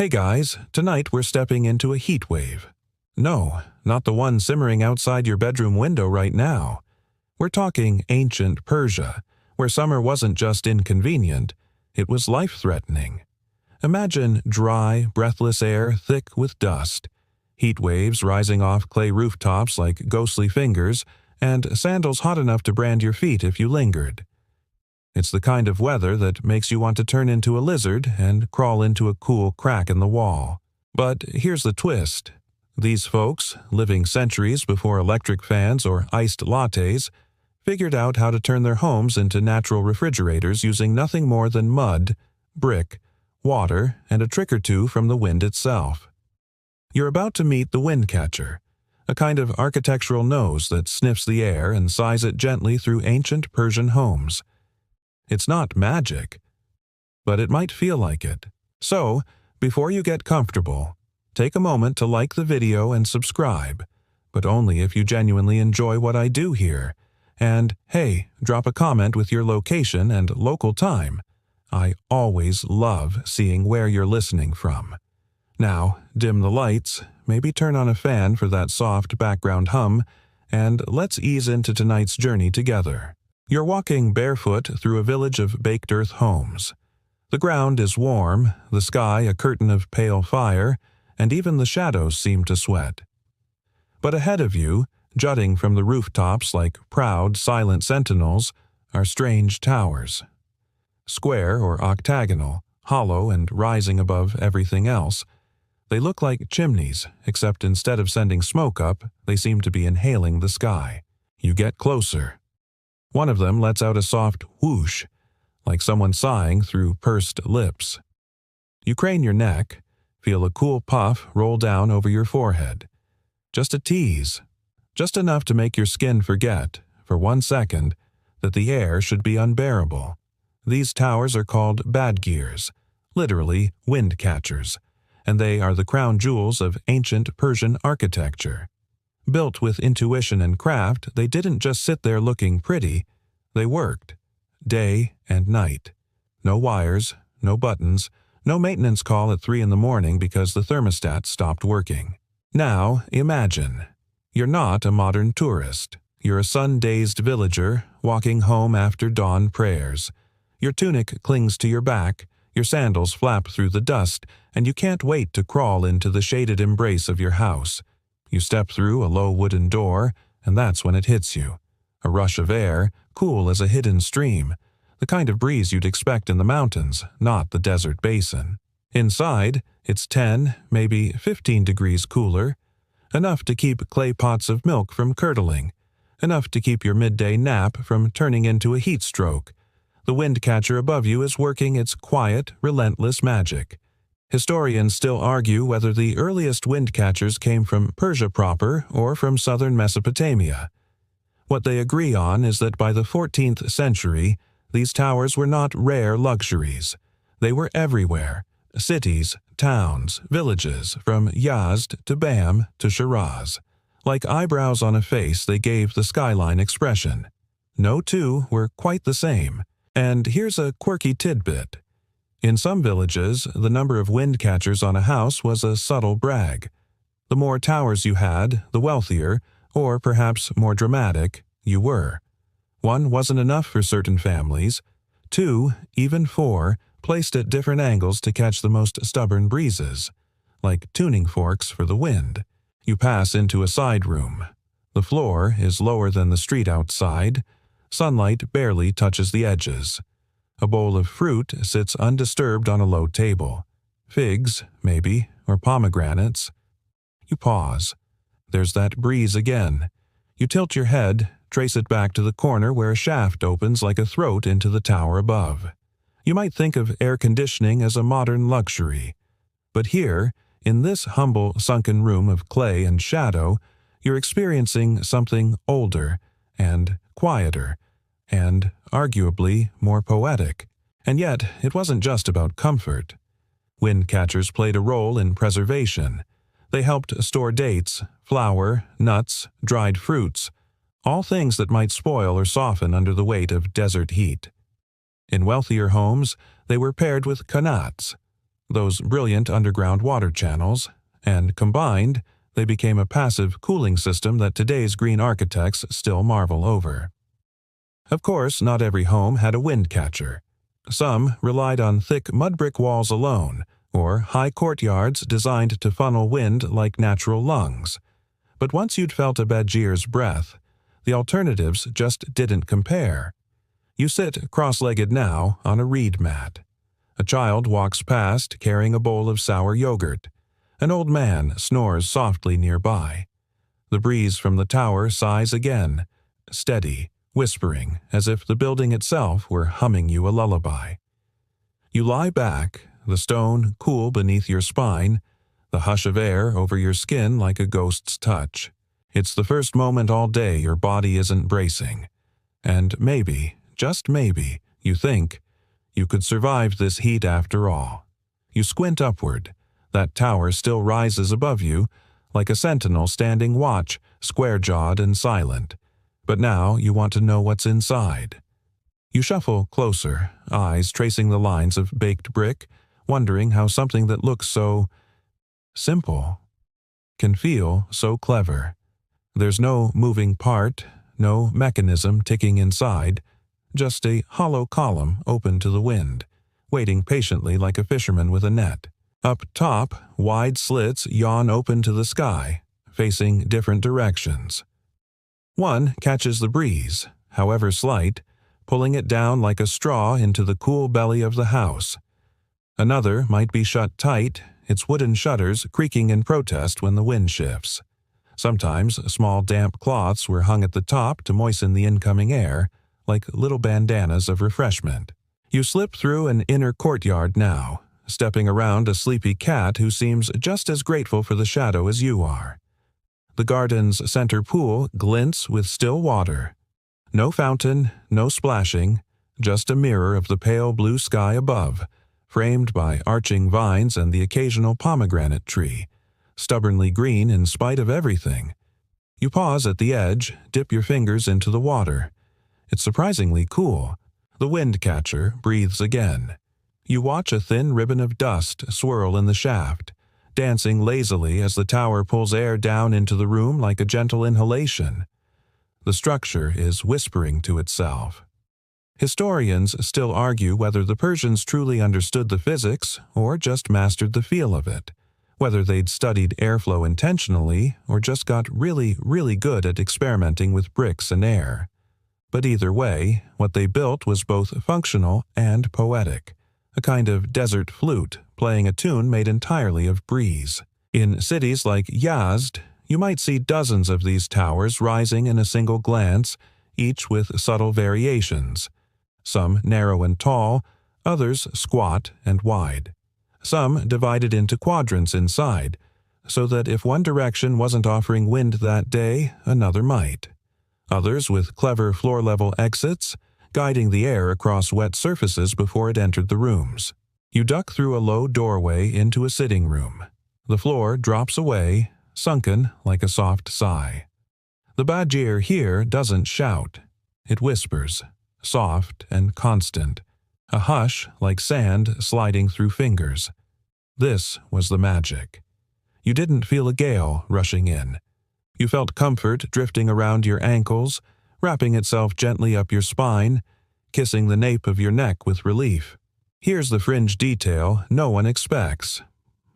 Hey guys, tonight we're stepping into a heat wave. No, not the one simmering outside your bedroom window right now. We're talking ancient Persia, where summer wasn't just inconvenient, it was life-threatening. Imagine dry, breathless air thick with dust, heat waves rising off clay rooftops like ghostly fingers, and sandals hot enough to brand your feet if you lingered. It's the kind of weather that makes you want to turn into a lizard and crawl into a cool crack in the wall. But here's the twist. These folks, living centuries before electric fans or iced lattes, figured out how to turn their homes into natural refrigerators using nothing more than mud, brick, water, and a trick or two from the wind itself. You're about to meet the Windcatcher, a kind of architectural nose that sniffs the air and sighs it gently through ancient Persian homes. It's not magic, but it might feel like it. So, before you get comfortable, take a moment to like the video and subscribe, but only if you genuinely enjoy what I do here. And, hey, drop a comment with your location and local time. I always love seeing where you're listening from. Now, dim the lights, maybe turn on a fan for that soft background hum, and let's ease into tonight's journey together. You're walking barefoot through a village of baked earth homes. The ground is warm, the sky a curtain of pale fire, and even the shadows seem to sweat. But ahead of you, jutting from the rooftops like proud, silent sentinels, are strange towers. Square or octagonal, hollow and rising above everything else, they look like chimneys, except instead of sending smoke up, they seem to be inhaling the sky. You get closer. One of them lets out a soft whoosh, like someone sighing through pursed lips. You crane your neck, feel a cool puff roll down over your forehead. Just a tease, just enough to make your skin forget, for 1 second, that the air should be unbearable. These towers are called badgirs, literally windcatchers, and they are the crown jewels of ancient Persian architecture. Built with intuition and craft, they didn't just sit there looking pretty, they worked, day and night. No wires, no buttons, no maintenance call at 3 in the morning because the thermostat stopped working. Now, imagine. You're not a modern tourist. You're a sun-dazed villager walking home after dawn prayers. Your tunic clings to your back, your sandals flap through the dust, and you can't wait to crawl into the shaded embrace of your house. You step through a low wooden door, and that's when it hits you. A rush of air, cool as a hidden stream, the kind of breeze you'd expect in the mountains, not the desert basin. Inside, it's 10, maybe 15 degrees cooler, enough to keep clay pots of milk from curdling, enough to keep your midday nap from turning into a heat stroke. The windcatcher above you is working its quiet, relentless magic. Historians still argue whether the earliest windcatchers came from Persia proper or from southern Mesopotamia. What they agree on is that by the 14th century, these towers were not rare luxuries. They were everywhere. Cities, towns, villages, from Yazd to Bam to Shiraz. Like eyebrows on a face, they gave the skyline expression. No two were quite the same. And here's a quirky tidbit. In some villages, the number of windcatchers on a house was a subtle brag. The more towers you had, the wealthier, or perhaps more dramatic, you were. 1 wasn't enough for certain families. 2, even 4, placed at different angles to catch the most stubborn breezes, like tuning forks for the wind. You pass into a side room. The floor is lower than the street outside. Sunlight barely touches the edges. A bowl of fruit sits undisturbed on a low table. Figs, maybe, or pomegranates. You pause. There's that breeze again. You tilt your head, trace it back to the corner where a shaft opens like a throat into the tower above. You might think of air conditioning as a modern luxury. But here, in this humble sunken room of clay and shadow, you're experiencing something older and quieter, and arguably more poetic. And yet, it wasn't just about comfort. Windcatchers played a role in preservation. They helped store dates, flour, nuts, dried fruits, all things that might spoil or soften under the weight of desert heat. In wealthier homes, they were paired with qanats, those brilliant underground water channels, and combined, they became a passive cooling system that today's green architects still marvel over. Of course, not every home had a windcatcher. Some relied on thick mud brick walls alone, or high courtyards designed to funnel wind like natural lungs. But once you'd felt a bedgear's breath, the alternatives just didn't compare. You sit cross-legged now on a reed mat. A child walks past carrying a bowl of sour yogurt. An old man snores softly nearby. The breeze from the tower sighs again, steady, whispering as if the building itself were humming you a lullaby. You lie back, the stone cool beneath your spine, the hush of air over your skin like a ghost's touch. It's the first moment all day your body isn't bracing. And maybe, just maybe, you think, you could survive this heat after all. You squint upward. That tower still rises above you, like a sentinel standing watch, square-jawed and silent. But now you want to know what's inside. You shuffle closer, eyes tracing the lines of baked brick, wondering how something that looks so simple can feel so clever. There's no moving part, no mechanism ticking inside, just a hollow column open to the wind, waiting patiently like a fisherman with a net. Up top, wide slits yawn open to the sky, facing different directions. One catches the breeze, however slight, pulling it down like a straw into the cool belly of the house. Another might be shut tight, its wooden shutters creaking in protest when the wind shifts. Sometimes small damp cloths were hung at the top to moisten the incoming air, like little bandanas of refreshment. You slip through an inner courtyard now, stepping around a sleepy cat who seems just as grateful for the shadow as you are. The garden's center pool glints with still water. No fountain, no splashing, just a mirror of the pale blue sky above, framed by arching vines and the occasional pomegranate tree, stubbornly green in spite of everything. You pause at the edge, dip your fingers into the water. It's surprisingly cool. The windcatcher breathes again. You watch a thin ribbon of dust swirl in the shaft, dancing lazily as the tower pulls air down into the room like a gentle inhalation. The structure is whispering to itself. Historians still argue whether the Persians truly understood the physics or just mastered the feel of it, whether they'd studied airflow intentionally or just got really, really good at experimenting with bricks and air. But either way, what they built was both functional and poetic, a kind of desert flute playing a tune made entirely of breeze. In cities like Yazd, you might see dozens of these towers rising in a single glance, each with subtle variations. Some narrow and tall, others squat and wide. Some divided into quadrants inside, so that if one direction wasn't offering wind that day, another might. Others with clever floor-level exits, guiding the air across wet surfaces before it entered the rooms. You duck through a low doorway into a sitting room. The floor drops away, sunken like a soft sigh. The Badger here doesn't shout. It whispers, soft and constant, a hush like sand sliding through fingers. This was the magic. You didn't feel a gale rushing in. You felt comfort drifting around your ankles, wrapping itself gently up your spine, kissing the nape of your neck with relief. Here's the fringe detail no one expects.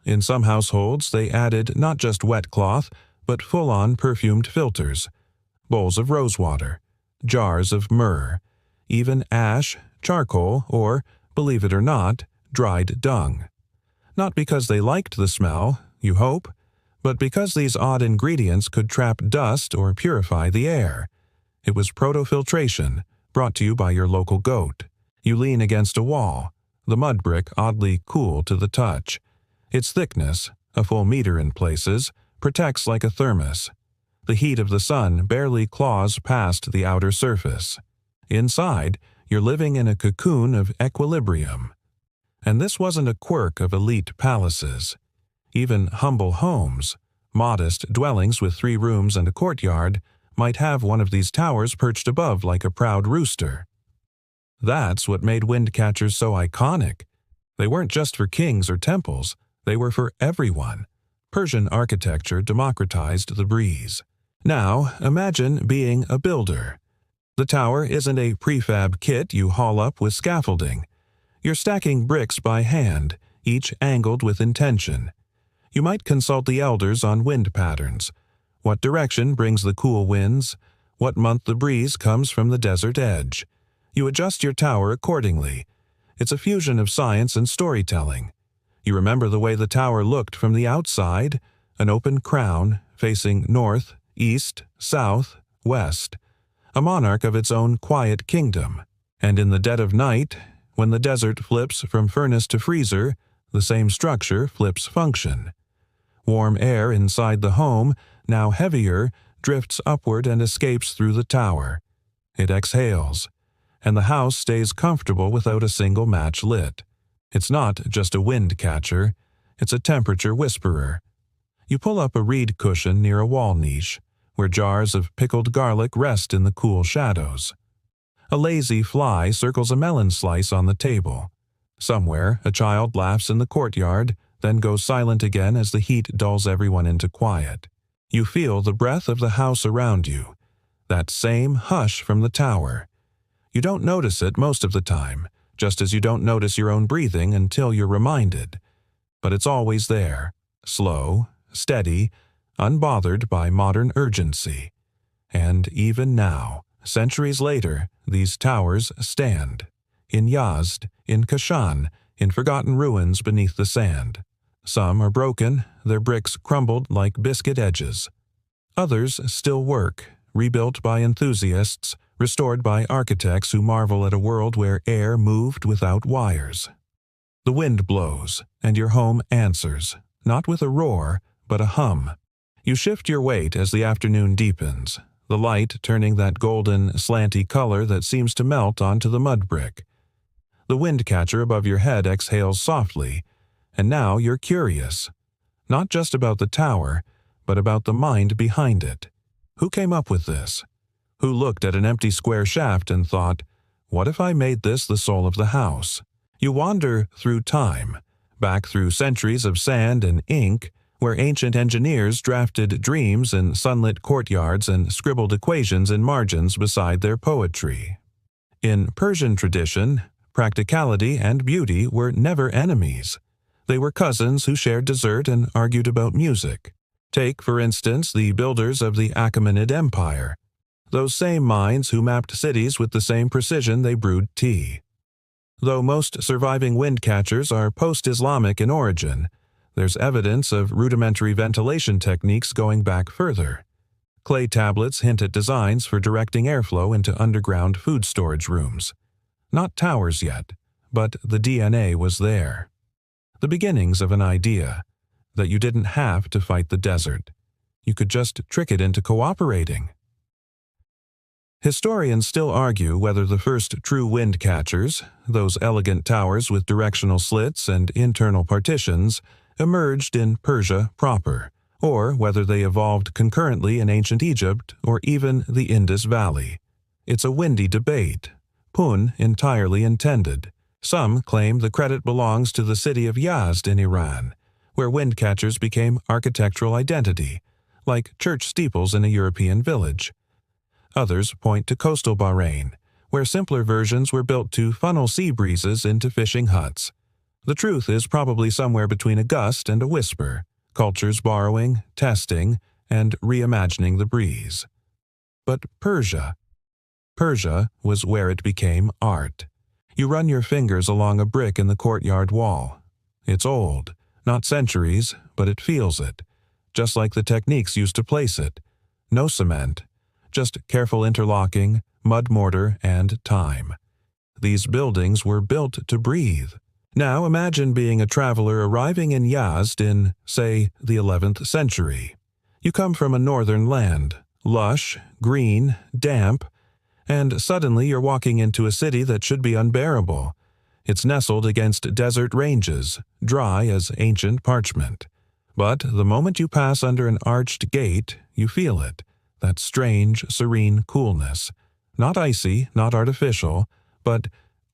In some households, they added not just wet cloth, but full-on perfumed filters, bowls of rosewater, jars of myrrh, even ash, charcoal, or, believe it or not, dried dung. Not because they liked the smell, you hope, but because these odd ingredients could trap dust or purify the air. It was proto-filtration, brought to you by your local goat. You lean against a wall, the mud brick oddly cool to the touch. Its thickness, a full meter in places, protects like a thermos. The heat of the sun barely claws past the outer surface. Inside, you're living in a cocoon of equilibrium. And this wasn't a quirk of elite palaces. Even humble homes, modest dwellings with 3 rooms and a courtyard, might have one of these towers perched above like a proud rooster. That's what made Windcatchers so iconic. They weren't just for kings or temples, they were for everyone. Persian architecture democratized the breeze. Now, imagine being a builder. The tower isn't a prefab kit you haul up with scaffolding. You're stacking bricks by hand, each angled with intention. You might consult the elders on wind patterns. What direction brings the cool winds? What month the breeze comes from the desert edge? You adjust your tower accordingly. It's a fusion of science and storytelling. You remember the way the tower looked from the outside, an open crown facing north, east, south, west, a monarch of its own quiet kingdom. And in the dead of night, when the desert flips from furnace to freezer, the same structure flips function. Warm air inside the home, now heavier, drifts upward and escapes through the tower. It exhales, and the house stays comfortable without a single match lit. It's not just a wind catcher, it's a temperature whisperer. You pull up a reed cushion near a wall niche, where jars of pickled garlic rest in the cool shadows. A lazy fly circles a melon slice on the table. Somewhere, a child laughs in the courtyard, then goes silent again as the heat dulls everyone into quiet. You feel the breath of the house around you, that same hush from the tower. You don't notice it most of the time, just as you don't notice your own breathing until you're reminded. But it's always there, slow, steady, unbothered by modern urgency. And even now, centuries later, these towers stand. In Yazd, in Kashan, in forgotten ruins beneath the sand. Some are broken, their bricks crumbled like biscuit edges. Others still work, rebuilt by enthusiasts, restored by architects who marvel at a world where air moved without wires. The wind blows, and your home answers, not with a roar, but a hum. You shift your weight as the afternoon deepens, the light turning that golden, slanty color that seems to melt onto the mud brick. The wind catcher above your head exhales softly, and now you're curious. Not just about the tower, but about the mind behind it. Who came up with this? Who looked at an empty square shaft and thought, what if I made this the soul of the house? You wander through time, back through centuries of sand and ink, where ancient engineers drafted dreams in sunlit courtyards and scribbled equations in margins beside their poetry. In Persian tradition, practicality and beauty were never enemies. They were cousins who shared dessert and argued about music. Take, for instance, the builders of the Achaemenid Empire. Those same minds who mapped cities with the same precision they brewed tea. Though most surviving wind catchers are post-Islamic in origin, there's evidence of rudimentary ventilation techniques going back further. Clay tablets hint at designs for directing airflow into underground food storage rooms. Not towers yet, but the DNA was there. The beginnings of an idea, that you didn't have to fight the desert. You could just trick it into cooperating. Historians still argue whether the first true wind catchers, those elegant towers with directional slits and internal partitions, emerged in Persia proper, or whether they evolved concurrently in ancient Egypt or even the Indus Valley. It's a windy debate, pun entirely intended. Some claim the credit belongs to the city of Yazd in Iran, where wind catchers became architectural identity, like church steeples in a European village. Others point to coastal Bahrain, where simpler versions were built to funnel sea breezes into fishing huts. The truth is probably somewhere between a gust and a whisper, cultures borrowing, testing, and reimagining the breeze. But Persia was where it became art. You run your fingers along a brick in the courtyard wall. It's old, not centuries, but it feels it, just like the techniques used to place it. No cement, just careful interlocking, mud mortar, and time. These buildings were built to breathe. Now imagine being a traveler arriving in Yazd in, say, the 11th century. You come from a northern land, lush, green, damp, and suddenly you're walking into a city that should be unbearable. It's nestled against desert ranges, dry as ancient parchment. But the moment you pass under an arched gate, you feel it, that strange, serene coolness. Not icy, not artificial, but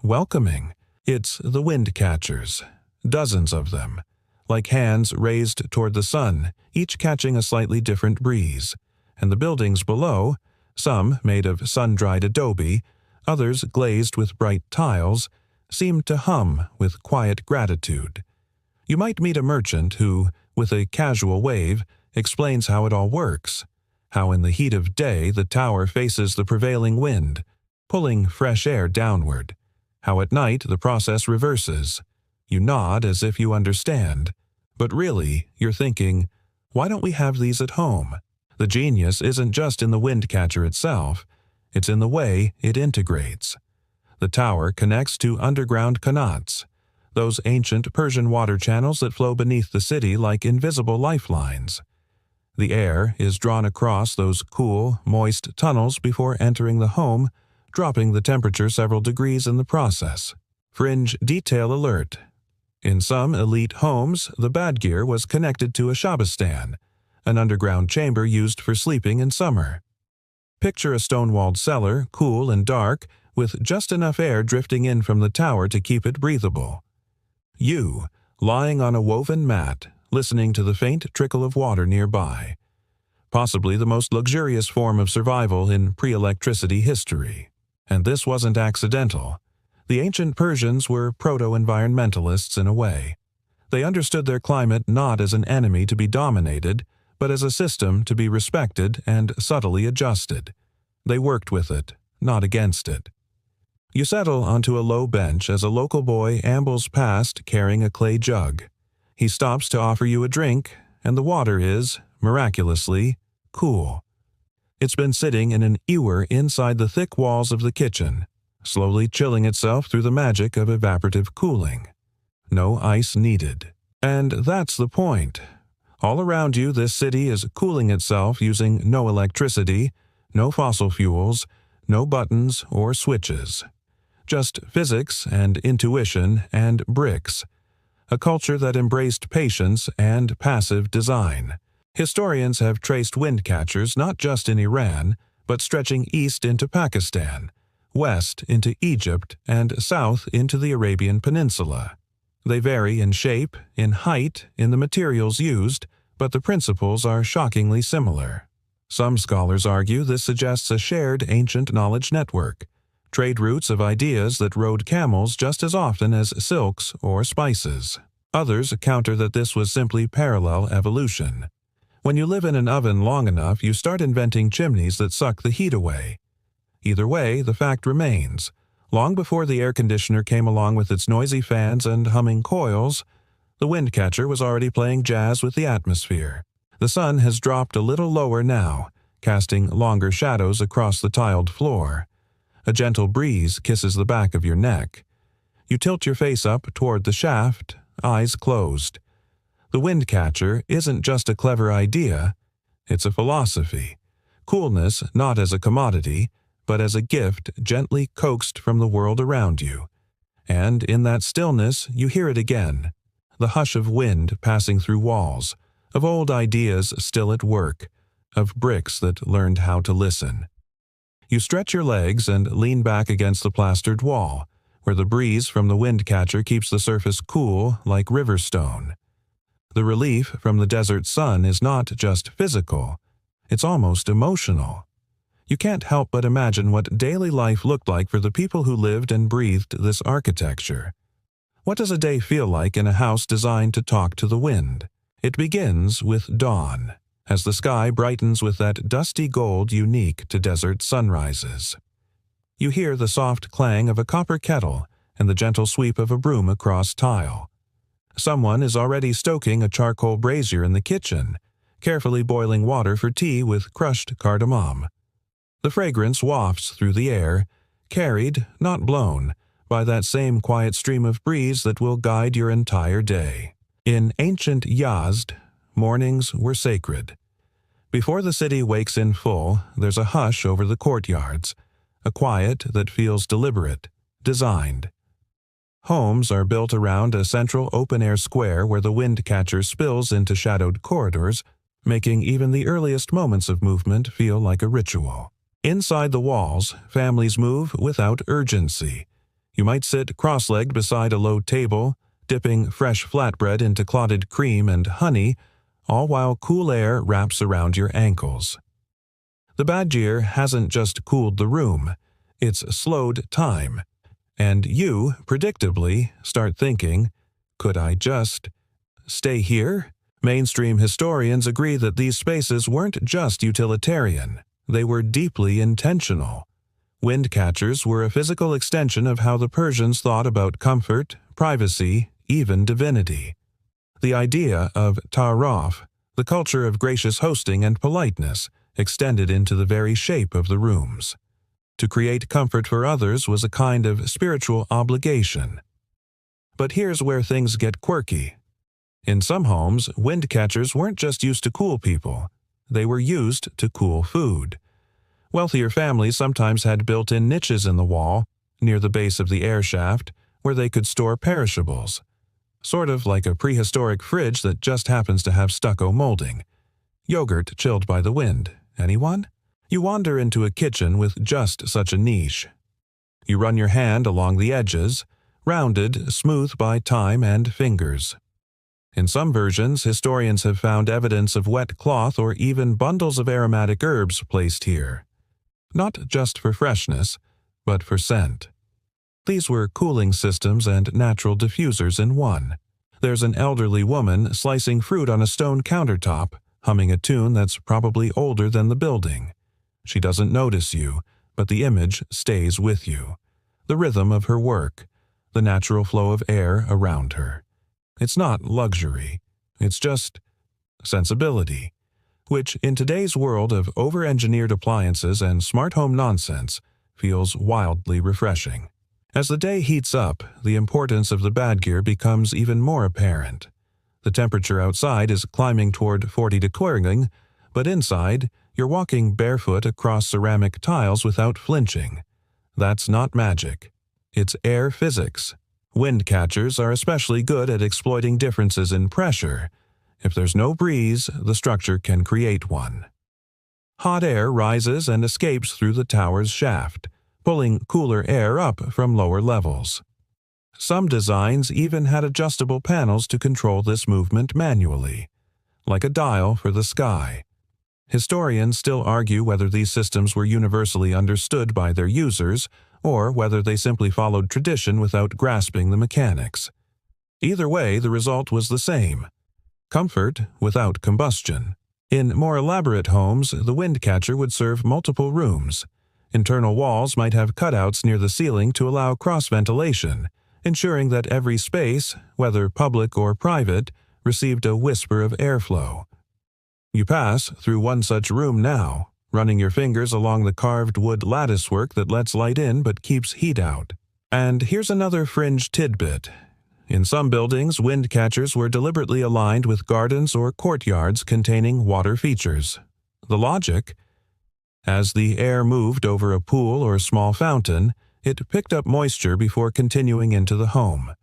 welcoming. It's the Windcatchers, dozens of them, like hands raised toward the sun, each catching a slightly different breeze. And the buildings below, some made of sun-dried adobe, others glazed with bright tiles, seemed to hum with quiet gratitude. You might meet a merchant who, with a casual wave, explains how it all works, how in the heat of day the tower faces the prevailing wind, pulling fresh air downward, how at night the process reverses. You nod as if you understand, but really you're thinking, why don't we have these at home? The genius isn't just in the Windcatcher itself, it's in the way it integrates. The tower connects to underground qanats, those ancient Persian water channels that flow beneath the city like invisible lifelines. The air is drawn across those cool, moist tunnels before entering the home, dropping the temperature several degrees in the process. Fringe detail alert. In some elite homes, the badgear was connected to a Shabastan, an underground chamber used for sleeping in summer. Picture a stone-walled cellar, cool and dark, with just enough air drifting in from the tower to keep it breathable. You, lying on a woven mat, listening to the faint trickle of water nearby. Possibly the most luxurious form of survival in pre-electricity history. And this wasn't accidental. The ancient Persians were proto-environmentalists in a way. They understood their climate not as an enemy to be dominated, but as a system to be respected and subtly adjusted. They worked with it, not against it. You settle onto a low bench as a local boy ambles past carrying a clay jug. He stops to offer you a drink, and the water is, miraculously, cool. It's been sitting in an ewer inside the thick walls of the kitchen, slowly chilling itself through the magic of evaporative cooling. No ice needed. And that's the point. All around you, this city is cooling itself using no electricity, no fossil fuels, no buttons or switches. Just physics and intuition and bricks. A culture that embraced patience and passive design. Historians have traced Windcatchers not just in Iran, but stretching east into Pakistan, west into Egypt, and south into the Arabian Peninsula. They vary in shape, in height, in the materials used, but the principles are shockingly similar. Some scholars argue this suggests a shared ancient knowledge network, trade routes of ideas that rode camels just as often as silks or spices. Others counter that this was simply parallel evolution. When you live in an oven long enough, you start inventing chimneys that suck the heat away. Either way, the fact remains. Long before the air conditioner came along with its noisy fans and humming coils, the Windcatcher was already playing jazz with the atmosphere. The sun has dropped a little lower now, casting longer shadows across the tiled floor. A gentle breeze kisses the back of your neck. You tilt your face up toward the shaft, eyes closed. The Windcatcher isn't just a clever idea, it's a philosophy. Coolness not as a commodity, but as a gift gently coaxed from the world around you. And in that stillness, you hear it again, the hush of wind passing through walls, of old ideas still at work, of bricks that learned how to listen. You stretch your legs and lean back against the plastered wall, where the breeze from the Windcatcher keeps the surface cool like river stone. The relief from the desert sun is not just physical, it's almost emotional. You can't help but imagine what daily life looked like for the people who lived and breathed this architecture. What does a day feel like in a house designed to talk to the wind? It begins with dawn, as the sky brightens with that dusty gold unique to desert sunrises. You hear the soft clang of a copper kettle and the gentle sweep of a broom across tile. Someone is already stoking a charcoal brazier in the kitchen, carefully boiling water for tea with crushed cardamom. The fragrance wafts through the air, carried, not blown, by that same quiet stream of breeze that will guide your entire day. In ancient Yazd, mornings were sacred. Before the city wakes in full, there's a hush over the courtyards, a quiet that feels deliberate, designed. Homes are built around a central open-air square where the Windcatcher spills into shadowed corridors, making even the earliest moments of movement feel like a ritual. Inside the walls, families move without urgency. You might sit cross-legged beside a low table, dipping fresh flatbread into clotted cream and honey, all while cool air wraps around your ankles. The Badger hasn't just cooled the room, it's slowed time. And you, predictably, start thinking, could I just stay here? Mainstream historians agree that these spaces weren't just utilitarian, they were deeply intentional. Windcatchers were a physical extension of how the Persians thought about comfort, privacy, even divinity. The idea of ta'arruf, the culture of gracious hosting and politeness, extended into the very shape of the rooms. To create comfort for others was a kind of spiritual obligation. But here's where things get quirky. In some homes, windcatchers weren't just used to cool people. They were used to cool food. Wealthier families sometimes had built-in niches in the wall, near the base of the air shaft, where they could store perishables. Sort of like a prehistoric fridge that just happens to have stucco molding. Yogurt chilled by the wind. Anyone? You wander into a kitchen with just such a niche. You run your hand along the edges, rounded, smooth by time and fingers. In some versions, historians have found evidence of wet cloth or even bundles of aromatic herbs placed here. Not just for freshness, but for scent. These were cooling systems and natural diffusers in one. There's an elderly woman slicing fruit on a stone countertop, humming a tune that's probably older than the building. She doesn't notice you, but the image stays with you. The rhythm of her work, the natural flow of air around her. It's not luxury, it's just sensibility, which in today's world of over-engineered appliances and smart home nonsense feels wildly refreshing. As the day heats up, the importance of the Badger becomes even more apparent. The temperature outside is climbing toward 40 degrees, but inside, you're walking barefoot across ceramic tiles without flinching. That's not magic. It's air physics. Windcatchers are especially good at exploiting differences in pressure. If there's no breeze, the structure can create one. Hot air rises and escapes through the tower's shaft, pulling cooler air up from lower levels. Some designs even had adjustable panels to control this movement manually, like a dial for the sky. Historians still argue whether these systems were universally understood by their users or whether they simply followed tradition without grasping the mechanics. Either way, the result was the same: comfort without combustion. In more elaborate homes, the Windcatcher would serve multiple rooms. Internal walls might have cutouts near the ceiling to allow cross-ventilation, ensuring that every space, whether public or private, received a whisper of airflow. You pass through one such room now, running your fingers along the carved wood latticework that lets light in but keeps heat out. And here's another fringe tidbit. In some buildings, Windcatchers were deliberately aligned with gardens or courtyards containing water features. The logic? As the air moved over a pool or small fountain, it picked up moisture before continuing into the home.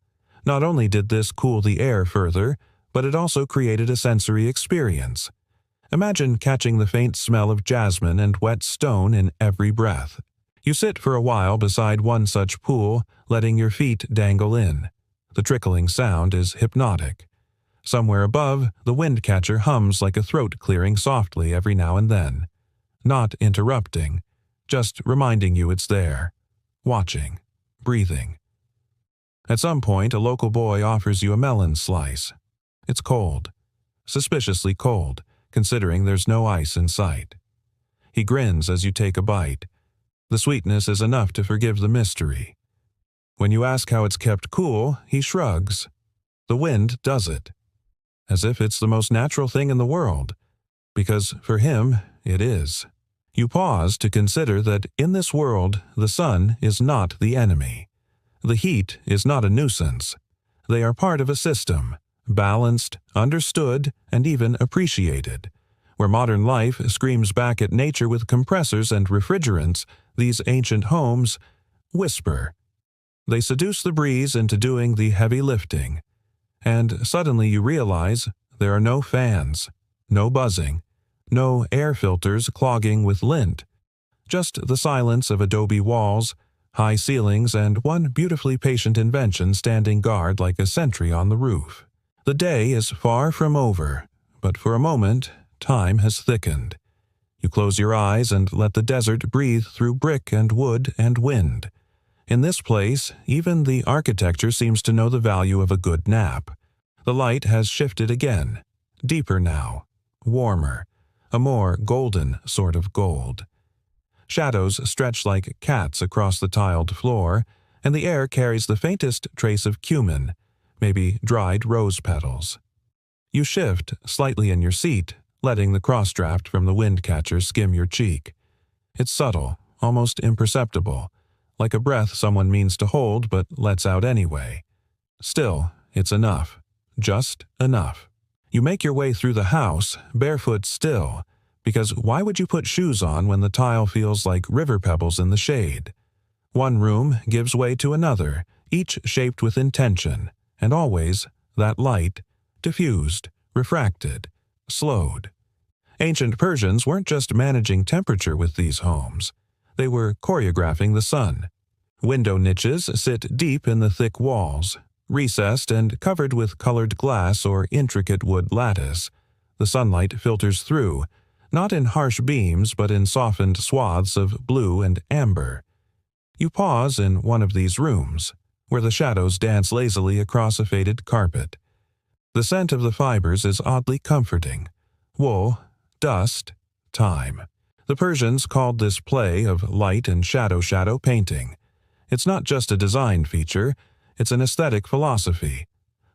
Not only did this cool the air further, but it also created a sensory experience. Imagine catching the faint smell of jasmine and wet stone in every breath. You sit for a while beside one such pool, letting your feet dangle in. The trickling sound is hypnotic. Somewhere above, the Windcatcher hums like a throat clearing softly every now and then. Not interrupting, just reminding you it's there. Watching, breathing. At some point, a local boy offers you a melon slice. It's cold. Suspiciously cold, considering there's no ice in sight. He grins as you take a bite. The sweetness is enough to forgive the mystery. When you ask how it's kept cool, he shrugs. The wind does it. As if it's the most natural thing in the world. Because for him, it is. You pause to consider that in this world, the sun is not the enemy. The heat is not a nuisance. They are part of a system, balanced, understood, and even appreciated. Where modern life screams back at nature with compressors and refrigerants, these ancient homes whisper. They seduce the breeze into doing the heavy lifting. And suddenly you realize there are no fans, no buzzing, no air filters clogging with lint. Just the silence of adobe walls, high ceilings and one beautifully patient invention standing guard like a sentry on the roof. The day is far from over, but for a moment, time has thickened. You close your eyes and let the desert breathe through brick and wood and wind. In this place, even the architecture seems to know the value of a good nap. The light has shifted again, deeper now, warmer, a more golden sort of gold. Shadows stretch like cats across the tiled floor, and the air carries the faintest trace of cumin, maybe dried rose petals. You shift slightly in your seat, letting the cross-draft from the Windcatcher skim your cheek. It's subtle, almost imperceptible, like a breath someone means to hold but lets out anyway. Still, it's enough. Just enough. You make your way through the house, barefoot still, because why would you put shoes on when the tile feels like river pebbles in the shade? One room gives way to another, each shaped with intention, and always that light, diffused, refracted, slowed. Ancient Persians weren't just managing temperature with these homes. They were choreographing the sun. Window niches sit deep in the thick walls, recessed and covered with colored glass or intricate wood lattice. The sunlight filters through, not in harsh beams but in softened swaths of blue and amber. You pause in one of these rooms, where the shadows dance lazily across a faded carpet. The scent of the fibers is oddly comforting. Wool, dust, time. The Persians called this play of light and shadow painting. It's not just a design feature, it's an aesthetic philosophy.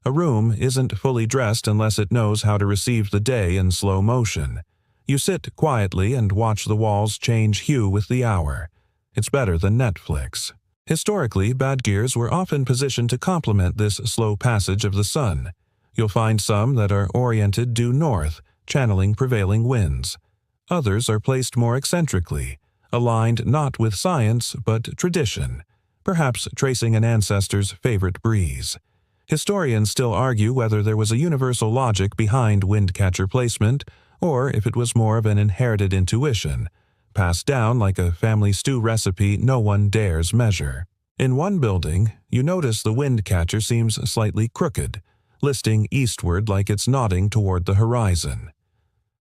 A room isn't fully dressed unless it knows how to receive the day in slow motion. You sit quietly and watch the walls change hue with the hour. It's better than Netflix. Historically, badgirs were often positioned to complement this slow passage of the sun. You'll find some that are oriented due north, channeling prevailing winds. Others are placed more eccentrically, aligned not with science but tradition, perhaps tracing an ancestor's favorite breeze. Historians still argue whether there was a universal logic behind Windcatcher placement or if it was more of an inherited intuition, passed down like a family stew recipe no one dares measure. In one building, you notice the Windcatcher seems slightly crooked, listing eastward like it's nodding toward the horizon.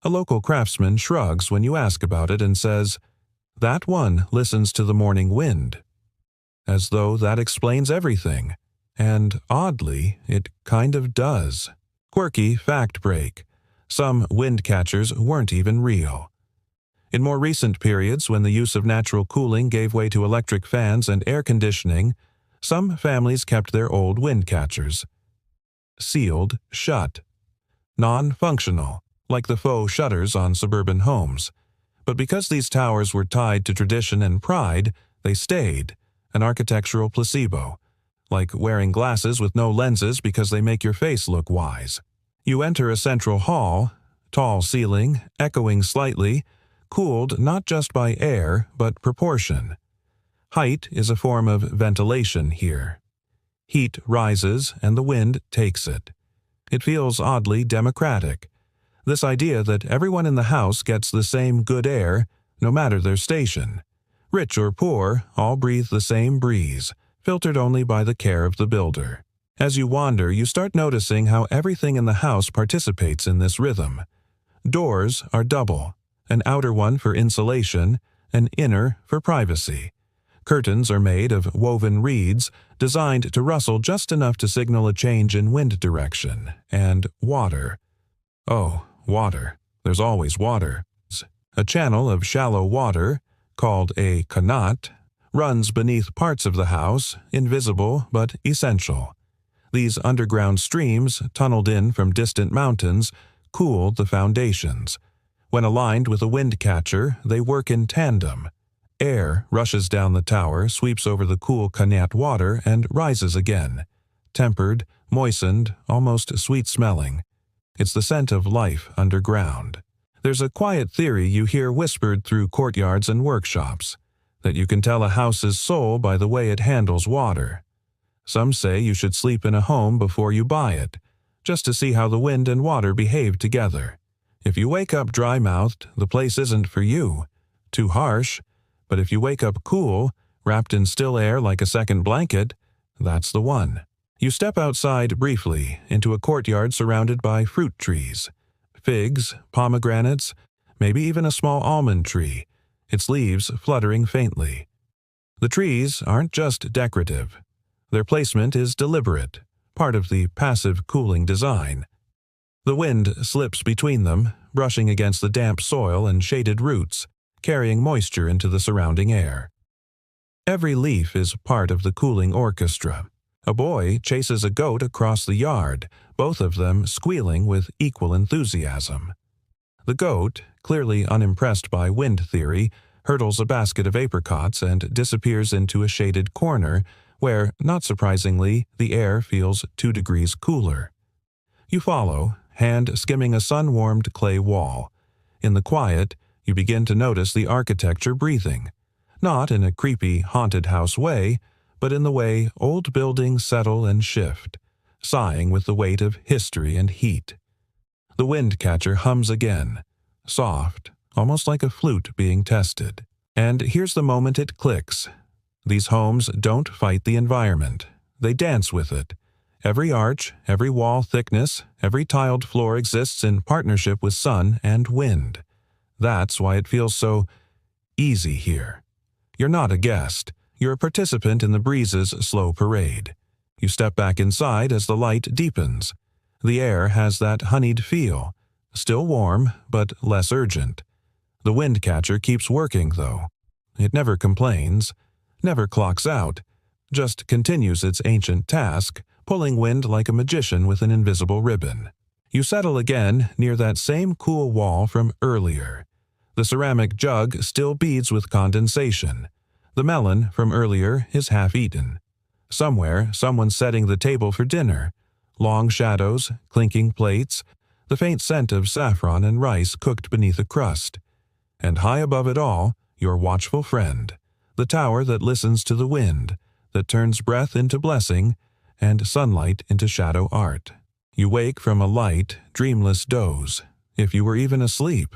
A local craftsman shrugs when you ask about it and says, "That one listens to the morning wind." As though that explains everything. And oddly, it kind of does. Quirky fact break. Some Windcatchers weren't even real. In more recent periods, when the use of natural cooling gave way to electric fans and air conditioning, some families kept their old Windcatchers. Sealed shut. Non-functional, like the faux shutters on suburban homes. But because these towers were tied to tradition and pride, they stayed, an architectural placebo, like wearing glasses with no lenses because they make your face look wise. You enter a central hall, tall ceiling, echoing slightly, cooled not just by air, but proportion. Height is a form of ventilation here. Heat rises and the wind takes it. It feels oddly democratic. This idea that everyone in the house gets the same good air, no matter their station. Rich or poor, all breathe the same breeze, filtered only by the care of the builder. As you wander, you start noticing how everything in the house participates in this rhythm. Doors are double, an outer one for insulation, an inner for privacy. Curtains are made of woven reeds, designed to rustle just enough to signal a change in wind direction, and water. Oh, water. There's always water. A channel of shallow water, called a qanat, runs beneath parts of the house, invisible but essential. These underground streams, tunneled in from distant mountains, cool the foundations. When aligned with a Windcatcher, they work in tandem. Air rushes down the tower, sweeps over the cool qanat water, and rises again. Tempered, moistened, almost sweet-smelling. It's the scent of life underground. There's a quiet theory you hear whispered through courtyards and workshops, that you can tell a house's soul by the way it handles water. Some say you should sleep in a home before you buy it, just to see how the wind and water behave together. If you wake up dry-mouthed, the place isn't for you. Too harsh. But if you wake up cool, wrapped in still air like a second blanket, that's the one. You step outside briefly into a courtyard surrounded by fruit trees. Figs, pomegranates, maybe even a small almond tree, its leaves fluttering faintly. The trees aren't just decorative. Their placement is deliberate, part of the passive cooling design. The wind slips between them, brushing against the damp soil and shaded roots, carrying moisture into the surrounding air. Every leaf is part of the cooling orchestra. A boy chases a goat across the yard, both of them squealing with equal enthusiasm. The goat, clearly unimpressed by wind theory, hurdles a basket of apricots and disappears into a shaded corner where, not surprisingly, the air feels 2 degrees cooler. You follow, hand skimming a sun-warmed clay wall. In the quiet, you begin to notice the architecture breathing, not in a creepy, haunted house way, but in the way old buildings settle and shift, sighing with the weight of history and heat. The Windcatcher hums again, soft, almost like a flute being tested. And here's the moment it clicks. These homes don't fight the environment. They dance with it. Every arch, every wall thickness, every tiled floor exists in partnership with sun and wind. That's why it feels so easy here. You're not a guest. You're a participant in the breeze's slow parade. You step back inside as the light deepens. The air has that honeyed feel, still warm, but less urgent. The Windcatcher keeps working, though. It never complains, never clocks out, just continues its ancient task, pulling wind like a magician with an invisible ribbon. You settle again near that same cool wall from earlier. The ceramic jug still beads with condensation. The melon from earlier is half-eaten. Somewhere, someone's setting the table for dinner. Long shadows, clinking plates, the faint scent of saffron and rice cooked beneath a crust. And high above it all, your watchful friend, the tower that listens to the wind, that turns breath into blessing and sunlight into shadow art. You wake from a light, dreamless doze, if you were even asleep.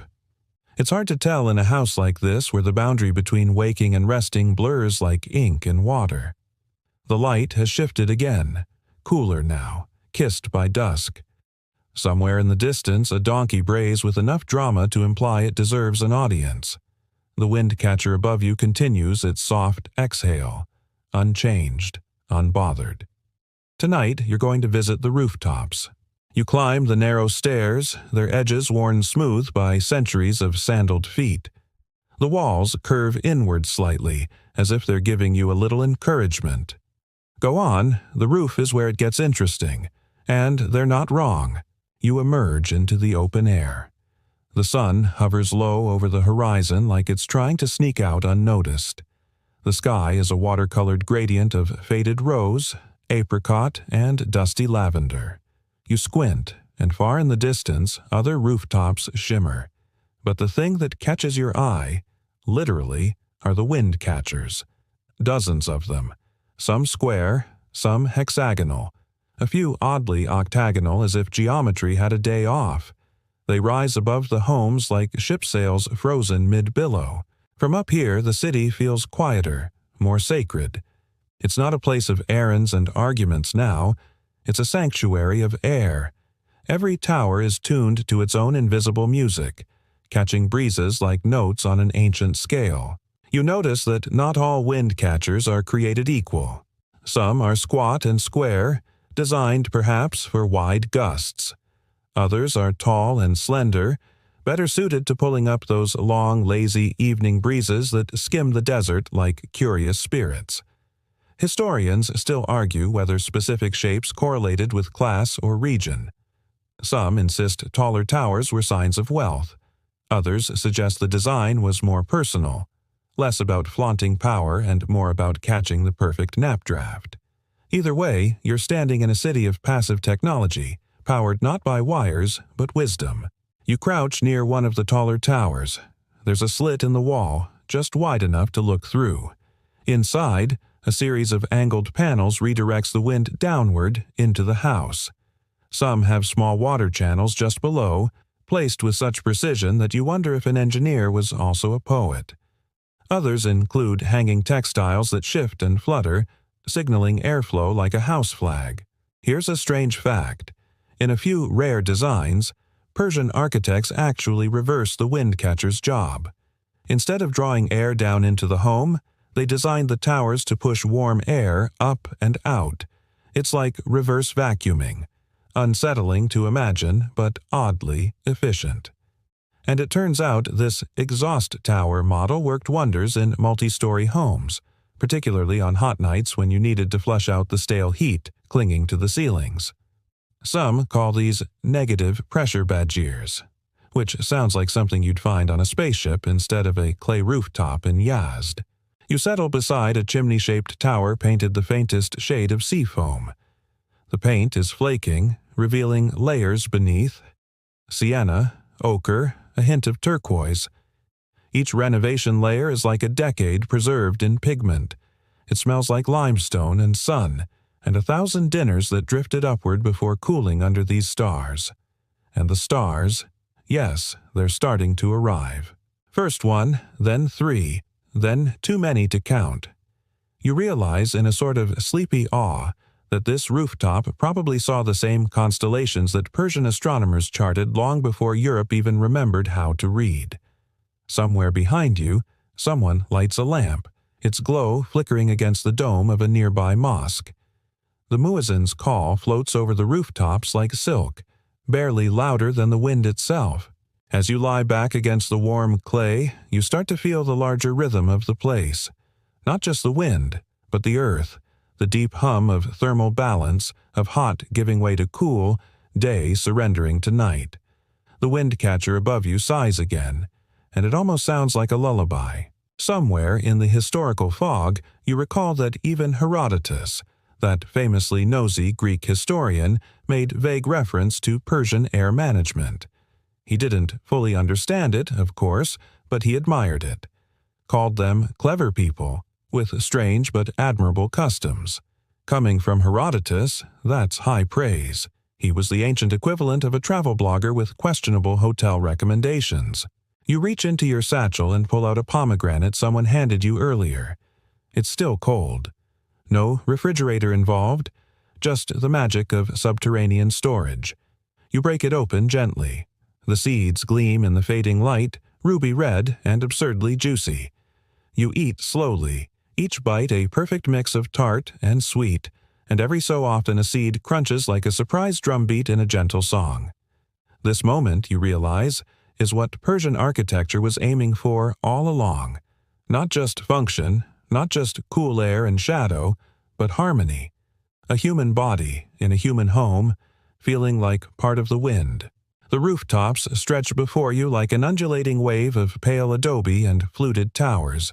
It's hard to tell in a house like this where the boundary between waking and resting blurs like ink in water. The light has shifted again, cooler now, kissed by dusk. Somewhere in the distance a donkey brays with enough drama to imply it deserves an audience. The Windcatcher above you continues its soft exhale, unchanged, unbothered. Tonight you're going to visit the rooftops. You climb the narrow stairs, their edges worn smooth by centuries of sandaled feet. The walls curve inward slightly, as if they're giving you a little encouragement. Go on, the roof is where it gets interesting, and they're not wrong. You emerge into the open air. The sun hovers low over the horizon like it's trying to sneak out unnoticed. The sky is a watercolored gradient of faded rose, apricot, and dusty lavender. You squint, and far in the distance, other rooftops shimmer. But the thing that catches your eye, literally, are the Windcatchers. Dozens of them, some square, some hexagonal, a few oddly octagonal as if geometry had a day off. They rise above the homes like ship sails frozen mid-billow. From up here, the city feels quieter, more sacred. It's not a place of errands and arguments now. It's a sanctuary of air. Every tower is tuned to its own invisible music, catching breezes like notes on an ancient scale. You notice that not all Windcatchers are created equal. Some are squat and square, designed perhaps for wide gusts. Others are tall and slender, better suited to pulling up those long, lazy evening breezes that skim the desert like curious spirits. Historians still argue whether specific shapes correlated with class or region. Some insist taller towers were signs of wealth. Others suggest the design was more personal, less about flaunting power and more about catching the perfect nap draft. Either way, you're standing in a city of passive technology, powered not by wires, but wisdom. You crouch near one of the taller towers. There's a slit in the wall, just wide enough to look through. Inside, a series of angled panels redirects the wind downward into the house. Some have small water channels just below, placed with such precision that you wonder if an engineer was also a poet. Others include hanging textiles that shift and flutter, signaling airflow like a house flag. Here's a strange fact. In a few rare designs, Persian architects actually reverse the Windcatcher's job. Instead of drawing air down into the home, they designed the towers to push warm air up and out. It's like reverse vacuuming. Unsettling to imagine, but oddly efficient. And it turns out this exhaust tower model worked wonders in multi-story homes, particularly on hot nights when you needed to flush out the stale heat clinging to the ceilings. Some call these negative pressure badgers, which sounds like something you'd find on a spaceship instead of a clay rooftop in Yazd. You settle beside a chimney-shaped tower painted the faintest shade of seafoam. The paint is flaking, revealing layers beneath: sienna, ochre, a hint of turquoise. Each renovation layer is like a decade preserved in pigment. It smells like limestone and sun, and 1,000 dinners that drifted upward before cooling under these stars. And the stars, yes, they're starting to arrive. First one, then 3, then too many to count. You realize in a sort of sleepy awe that this rooftop probably saw the same constellations that Persian astronomers charted long before Europe even remembered how to read. Somewhere behind you, someone lights a lamp, its glow flickering against the dome of a nearby mosque. The muezzin's call floats over the rooftops like silk, barely louder than the wind itself. As you lie back against the warm clay, you start to feel the larger rhythm of the place. Not just the wind, but the earth, the deep hum of thermal balance, of hot giving way to cool, day surrendering to night. The windcatcher above you sighs again, and it almost sounds like a lullaby. Somewhere in the historical fog, you recall that even Herodotus, that famously nosy Greek historian, made vague reference to Persian air management. He didn't fully understand it, of course, but he admired it. Called them clever people, with strange but admirable customs. Coming from Herodotus, that's high praise. He was the ancient equivalent of a travel blogger with questionable hotel recommendations. You reach into your satchel and pull out a pomegranate someone handed you earlier. It's still cold. No refrigerator involved, just the magic of subterranean storage. You break it open gently. The seeds gleam in the fading light, ruby red and absurdly juicy. You eat slowly, each bite a perfect mix of tart and sweet, and every so often a seed crunches like a surprise drumbeat in a gentle song. This moment, you realize, is what Persian architecture was aiming for all along. Not just function, not just cool air and shadow, but harmony. A human body in a human home, feeling like part of the wind. The rooftops stretch before you like an undulating wave of pale adobe and fluted towers.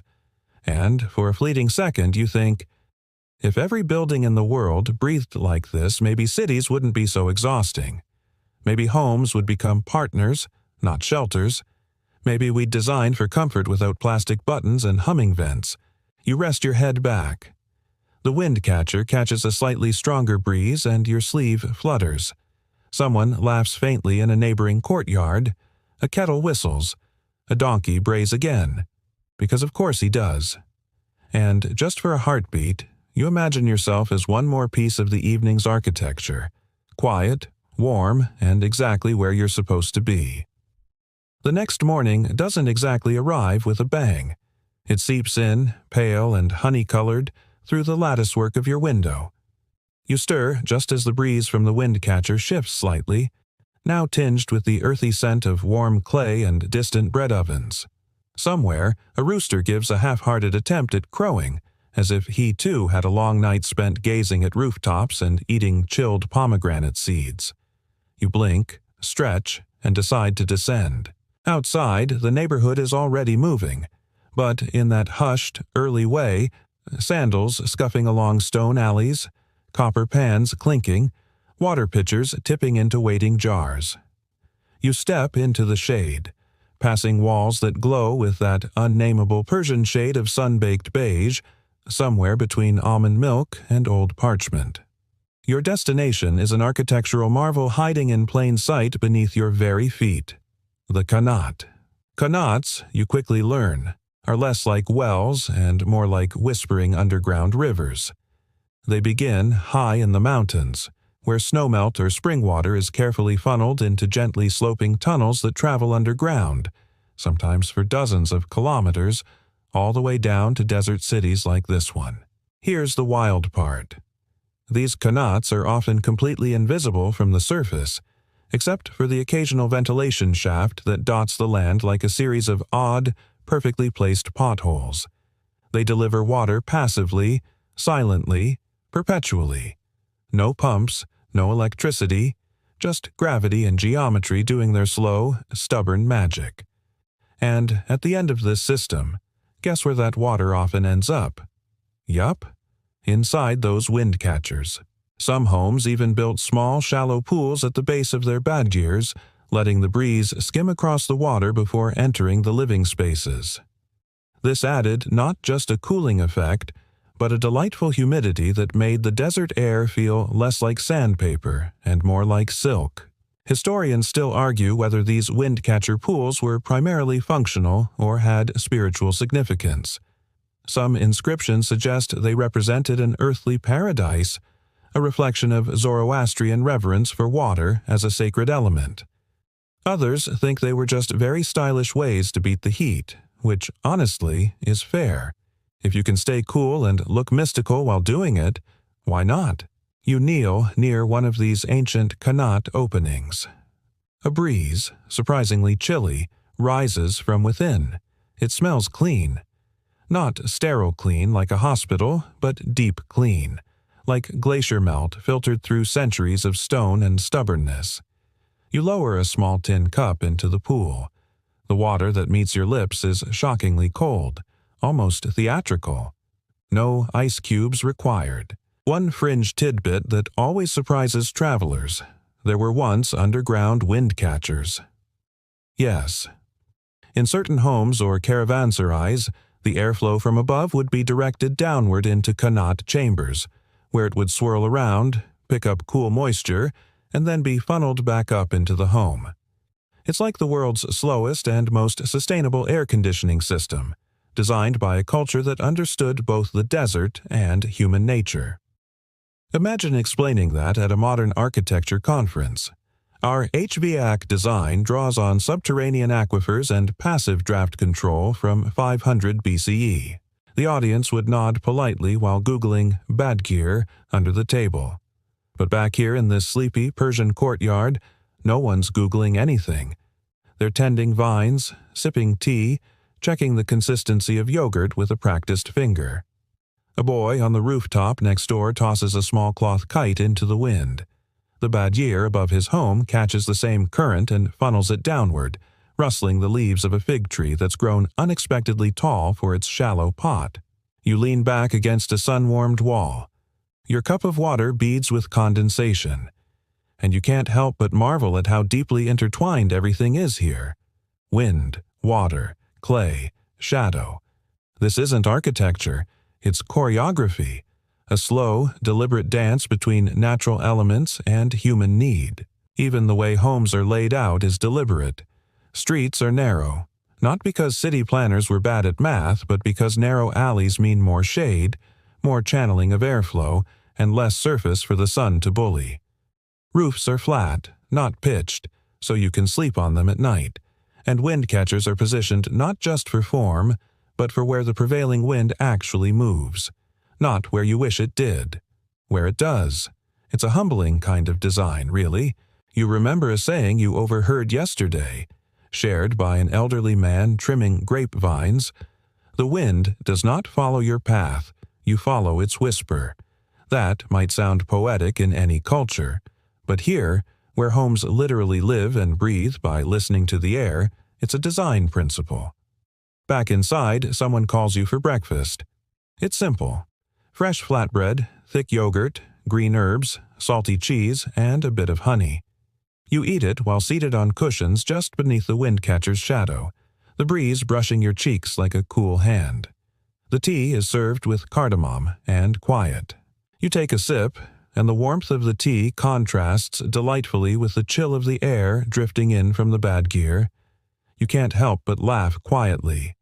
And for a fleeting second you think, if every building in the world breathed like this, maybe cities wouldn't be so exhausting. Maybe homes would become partners, not shelters. Maybe we'd design for comfort without plastic buttons and humming vents. You rest your head back. The windcatcher catches a slightly stronger breeze and your sleeve flutters. Someone laughs faintly in a neighboring courtyard. A kettle whistles. A donkey brays again. Because of course he does. And just for a heartbeat, you imagine yourself as one more piece of the evening's architecture. Quiet, warm, and exactly where you're supposed to be. The next morning doesn't exactly arrive with a bang. It seeps in, pale and honey-colored, through the latticework of your window. You stir just as the breeze from the windcatcher shifts slightly, now tinged with the earthy scent of warm clay and distant bread ovens. Somewhere, a rooster gives a half-hearted attempt at crowing, as if he too had a long night spent gazing at rooftops and eating chilled pomegranate seeds. You blink, stretch, and decide to descend. Outside, the neighborhood is already moving, but in that hushed, early way, sandals scuffing along stone alleys, copper pans clinking, water pitchers tipping into waiting jars. You step into the shade, passing walls that glow with that unnameable Persian shade of sun-baked beige, somewhere between almond milk and old parchment. Your destination is an architectural marvel hiding in plain sight beneath your very feet. The qanat. Qanats, you quickly learn, are less like wells and more like whispering underground rivers. They begin high in the mountains, where snowmelt or spring water is carefully funneled into gently sloping tunnels that travel underground, sometimes for dozens of kilometers, all the way down to desert cities like this one. Here's the wild part. These qanats are often completely invisible from the surface, except for the occasional ventilation shaft that dots the land like a series of odd, perfectly placed potholes. They deliver water passively, silently, perpetually. No pumps, no electricity, just gravity and geometry doing their slow, stubborn magic. And at the end of this system, guess where that water often ends up? Yup, inside those windcatchers. Some homes even built small, shallow pools at the base of their badgirs, letting the breeze skim across the water before entering the living spaces. This added not just a cooling effect, but a delightful humidity that made the desert air feel less like sandpaper and more like silk. Historians still argue whether these windcatcher pools were primarily functional or had spiritual significance. Some inscriptions suggest they represented an earthly paradise, a reflection of Zoroastrian reverence for water as a sacred element. Others think they were just very stylish ways to beat the heat, which, honestly, is fair. If you can stay cool and look mystical while doing it, why not? You kneel near one of these ancient qanat openings. A breeze, surprisingly chilly, rises from within. It smells clean. Not sterile clean like a hospital, but deep clean, like glacier melt filtered through centuries of stone and stubbornness. You lower a small tin cup into the pool. The water that meets your lips is shockingly cold, almost theatrical. No ice cubes required. One fringe tidbit that always surprises travelers: there were once underground windcatchers. Yes. In certain homes or caravanserais, the airflow from above would be directed downward into qanat chambers, where it would swirl around, pick up cool moisture, and then be funneled back up into the home. It's like the world's slowest and most sustainable air conditioning system, designed by a culture that understood both the desert and human nature. Imagine explaining that at a modern architecture conference. Our HVAC design draws on subterranean aquifers and passive draft control from 500 BCE. The audience would nod politely while Googling badgir under the table. But back here in this sleepy Persian courtyard, no one's Googling anything. They're tending vines, sipping tea, checking the consistency of yogurt with a practiced finger. A boy on the rooftop next door tosses a small cloth kite into the wind. The badgir above his home catches the same current and funnels it downward, rustling the leaves of a fig tree that's grown unexpectedly tall for its shallow pot. You lean back against a sun-warmed wall. Your cup of water beads with condensation, and you can't help but marvel at how deeply intertwined everything is here. Wind, water, clay, shadow. This isn't architecture, it's choreography, a slow, deliberate dance between natural elements and human need. Even the way homes are laid out is deliberate. Streets are narrow, not because city planners were bad at math, but because narrow alleys mean more shade, more channeling of airflow, and less surface for the sun to bully. Roofs are flat, not pitched, so you can sleep on them at night, and windcatchers are positioned not just for form, but for where the prevailing wind actually moves. Not where you wish it did. Where it does. It's a humbling kind of design, really. You remember a saying you overheard yesterday, shared by an elderly man trimming grapevines. The wind does not follow your path, you follow its whisper. That might sound poetic in any culture, but here, where homes literally live and breathe by listening to the air, it's a design principle. Back inside, someone calls you for breakfast. It's simple. Fresh flatbread, thick yogurt, green herbs, salty cheese, and a bit of honey. You eat it while seated on cushions just beneath the windcatcher's shadow, the breeze brushing your cheeks like a cool hand. The tea is served with cardamom and quiet. You take a sip, and the warmth of the tea contrasts delightfully with the chill of the air drifting in from the badgir. You can't help but laugh quietly.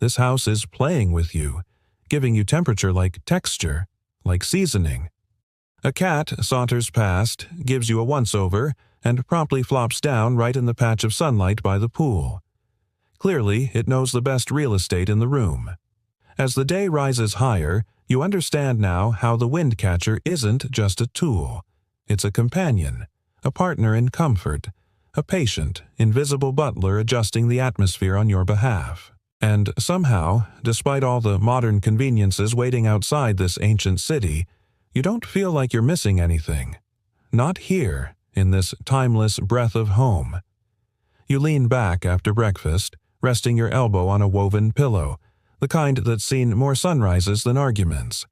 This house is playing with you, giving you temperature like texture, like seasoning. A cat saunters past, gives you a once-over, and promptly flops down right in the patch of sunlight by the pool. Clearly, it knows the best real estate in the room. As the day rises higher, you understand now how the Windcatcher isn't just a tool. It's a companion, a partner in comfort, a patient, invisible butler adjusting the atmosphere on your behalf. And somehow, despite all the modern conveniences waiting outside this ancient city, you don't feel like you're missing anything. Not here, in this timeless breath of home. You lean back after breakfast, resting your elbow on a woven pillow, the kind that's seen more sunrises than arguments.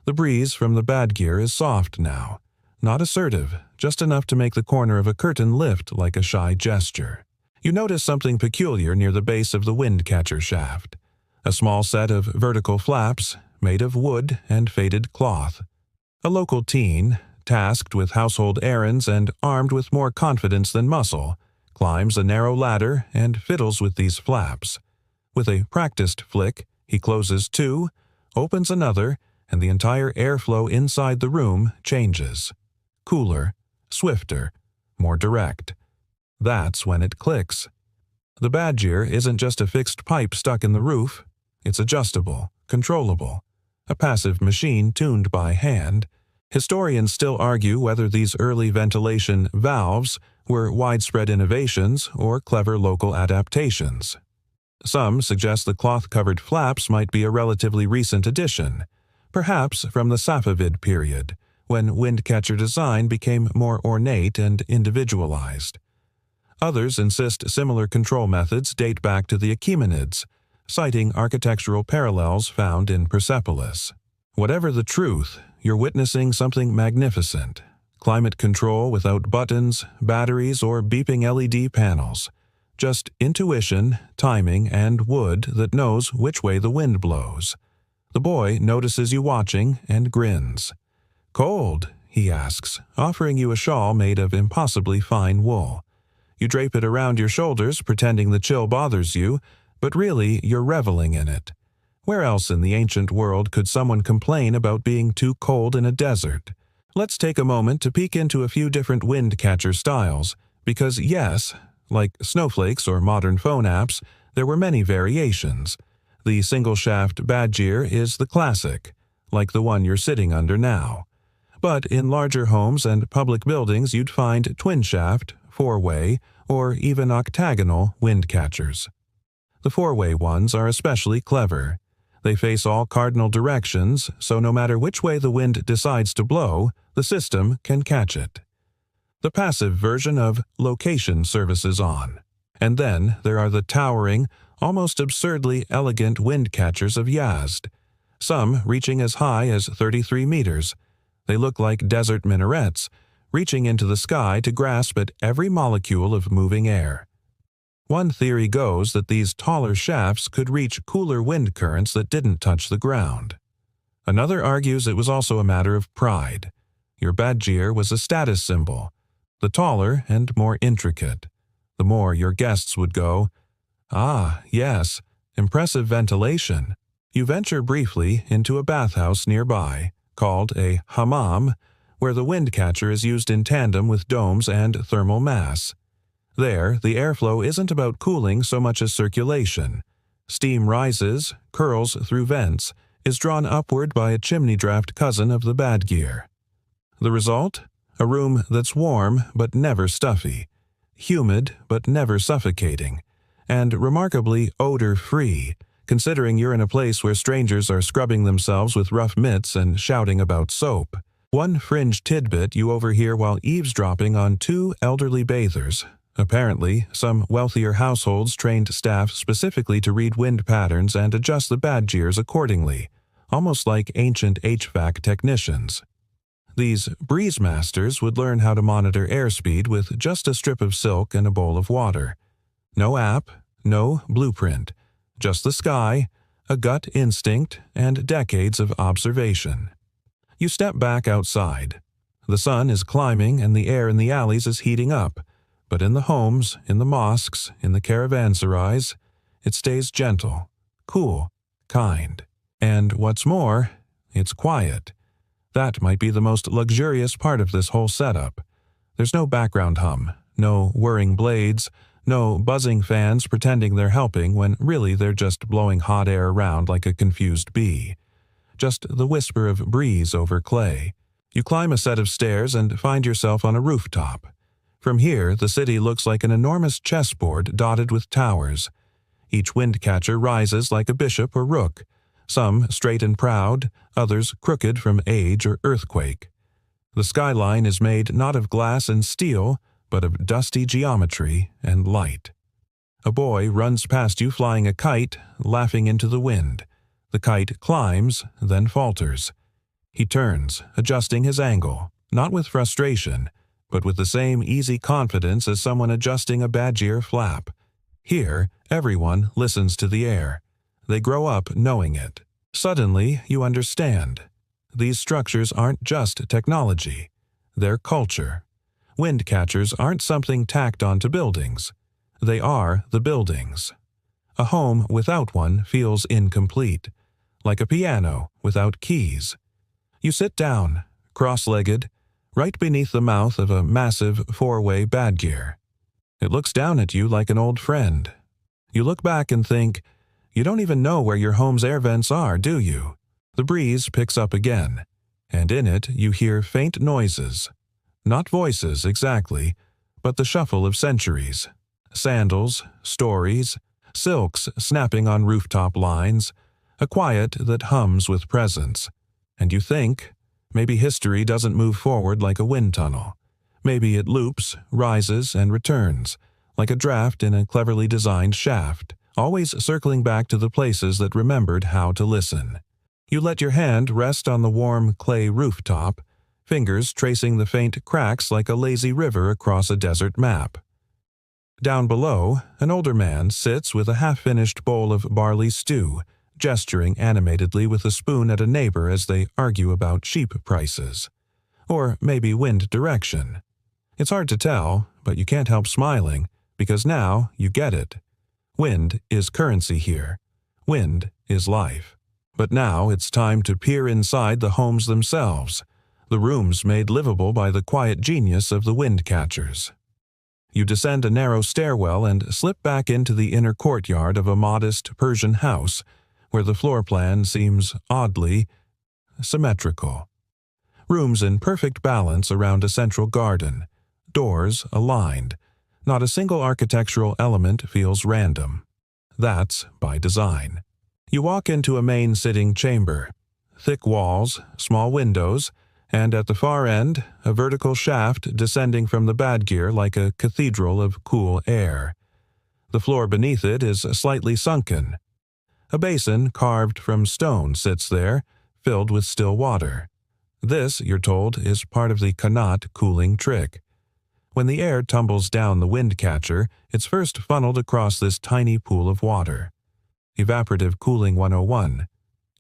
The breeze from the bad gear is soft now, not assertive, just enough to make the corner of a curtain lift like a shy gesture. You notice something peculiar near the base of the Windcatcher shaft. A small set of vertical flaps, made of wood and faded cloth. A local teen, tasked with household errands and armed with more confidence than muscle, climbs a narrow ladder and fiddles with these flaps. With a practiced flick, he closes two, opens another, and the entire airflow inside the room changes. Cooler, swifter, more direct. That's when it clicks. The badger isn't just a fixed pipe stuck in the roof. It's adjustable, controllable, a passive machine tuned by hand. Historians still argue whether these early ventilation valves were widespread innovations or clever local adaptations. Some suggest the cloth-covered flaps might be a relatively recent addition, perhaps from the Safavid period, when Windcatcher design became more ornate and individualized. Others insist similar control methods date back to the Achaemenids, citing architectural parallels found in Persepolis. Whatever the truth, you're witnessing something magnificent. Climate control without buttons, batteries, or beeping LED panels. Just intuition, timing, and wood that knows which way the wind blows. The boy notices you watching and grins. "Cold?" he asks, offering you a shawl made of impossibly fine wool. You drape it around your shoulders, pretending the chill bothers you, but really you're reveling in it. Where else in the ancient world could someone complain about being too cold in a desert? Let's take a moment to peek into a few different Windcatcher styles, because yes, like snowflakes or modern phone apps, there were many variations. The single-shaft badger is the classic, like the one you're sitting under now. But in larger homes and public buildings you'd find twin-shaft, four-way, or even octagonal Windcatchers. The four-way ones are especially clever. They face all cardinal directions, so no matter which way the wind decides to blow, the system can catch it. The passive version of location services on. And then there are the towering, almost absurdly elegant Windcatchers of Yazd, some reaching as high as 33 meters. They look like desert minarets, reaching into the sky to grasp at every molecule of moving air. One theory goes that these taller shafts could reach cooler wind currents that didn't touch the ground. Another argues it was also a matter of pride. Your badger was a status symbol. The taller and more intricate, the more your guests would go, "Ah, yes, impressive ventilation." You venture briefly into a bathhouse nearby, called a hammam, where the Windcatcher is used in tandem with domes and thermal mass. There, the airflow isn't about cooling so much as circulation. Steam rises, curls through vents, is drawn upward by a chimney draft cousin of the badger. The result? A room that's warm but never stuffy, humid but never suffocating, and remarkably odor-free, considering you're in a place where strangers are scrubbing themselves with rough mitts and shouting about soap. One fringe tidbit you overhear while eavesdropping on two elderly bathers. Apparently, some wealthier households trained staff specifically to read wind patterns and adjust the badgers accordingly, almost like ancient HVAC technicians. These breeze masters would learn how to monitor airspeed with just a strip of silk and a bowl of water. No app, no blueprint, just the sky, a gut instinct, and decades of observation. You step back outside. The sun is climbing and the air in the alleys is heating up, but in the homes, in the mosques, in the caravanserais, it stays gentle, cool, kind. And what's more, it's quiet. That might be the most luxurious part of this whole setup. There's no background hum, no whirring blades, no buzzing fans pretending they're helping when really they're just blowing hot air around like a confused bee. Just the whisper of breeze over clay. You climb a set of stairs and find yourself on a rooftop. From here, the city looks like an enormous chessboard dotted with towers. Each windcatcher rises like a bishop or rook, some straight and proud, others crooked from age or earthquake. The skyline is made not of glass and steel, but of dusty geometry and light. A boy runs past you flying a kite, laughing into the wind. The kite climbs, then falters. He turns, adjusting his angle, not with frustration, but with the same easy confidence as someone adjusting a badgier flap. Here, everyone listens to the air. They grow up knowing it. Suddenly, you understand. These structures aren't just technology. They're culture. Windcatchers aren't something tacked onto buildings. They are the buildings. A home without one feels incomplete, like a piano without keys. You sit down, cross-legged, right beneath the mouth of a massive four-way badger. It looks down at you like an old friend. You look back and think, you don't even know where your home's air vents are, do you? The breeze picks up again, and in it you hear faint noises. Not voices exactly, but the shuffle of centuries. Sandals, stories, silks snapping on rooftop lines, a quiet that hums with presence. And you think, maybe history doesn't move forward like a wind tunnel. Maybe it loops, rises, and returns, like a draft in a cleverly designed shaft, always circling back to the places that remembered how to listen. You let your hand rest on the warm clay rooftop, fingers tracing the faint cracks like a lazy river across a desert map. Down below, an older man sits with a half-finished bowl of barley stew, gesturing animatedly with a spoon at a neighbor as they argue about sheep prices. Or maybe wind direction. It's hard to tell, but you can't help smiling, because now you get it. Wind is currency here. Wind is life. But now it's time to peer inside the homes themselves, the rooms made livable by the quiet genius of the windcatchers. You descend a narrow stairwell and slip back into the inner courtyard of a modest Persian house, where the floor plan seems oddly symmetrical. Rooms in perfect balance around a central garden, doors aligned. Not a single architectural element feels random. That's by design. You walk into a main sitting chamber. Thick walls, small windows, and at the far end, a vertical shaft descending from the badger like a cathedral of cool air. The floor beneath it is slightly sunken. A basin carved from stone sits there, filled with still water. This, you're told, is part of the Kanat cooling trick. When the air tumbles down the windcatcher, it's first funneled across this tiny pool of water. Evaporative Cooling 101,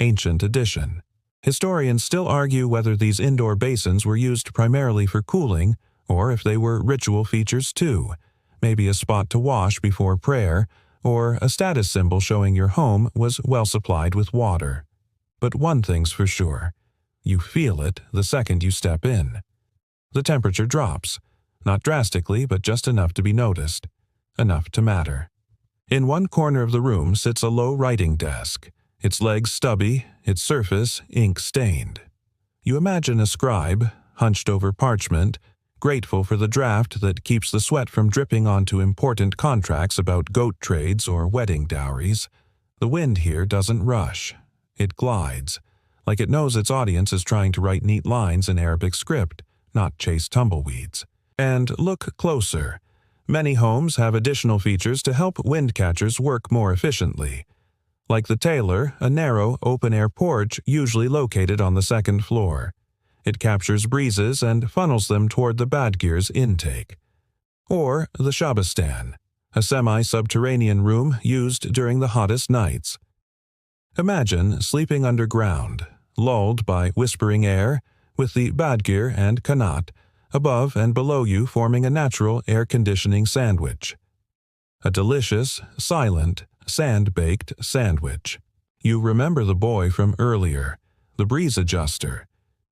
Ancient Edition. Historians still argue whether these indoor basins were used primarily for cooling, or if they were ritual features too, maybe a spot to wash before prayer, or a status symbol showing your home was well supplied with water. But one thing's for sure, you feel it the second you step in. The temperature drops. Not drastically, but just enough to be noticed. Enough to matter. In one corner of the room sits a low writing desk, its legs stubby, its surface ink-stained. You imagine a scribe, hunched over parchment, grateful for the draft that keeps the sweat from dripping onto important contracts about goat trades or wedding dowries. The wind here doesn't rush. It glides, like it knows its audience is trying to write neat lines in Arabic script, not chase tumbleweeds. And look closer. Many homes have additional features to help windcatchers work more efficiently. Like the tailor, a narrow, open-air porch usually located on the second floor. It captures breezes and funnels them toward the badger's intake. Or the Shabastan, a semi-subterranean room used during the hottest nights. Imagine sleeping underground, lulled by whispering air, with the badger and kanat above and below you forming a natural air conditioning sandwich. A delicious, silent, sand-baked sandwich. You remember the boy from earlier, the breeze adjuster.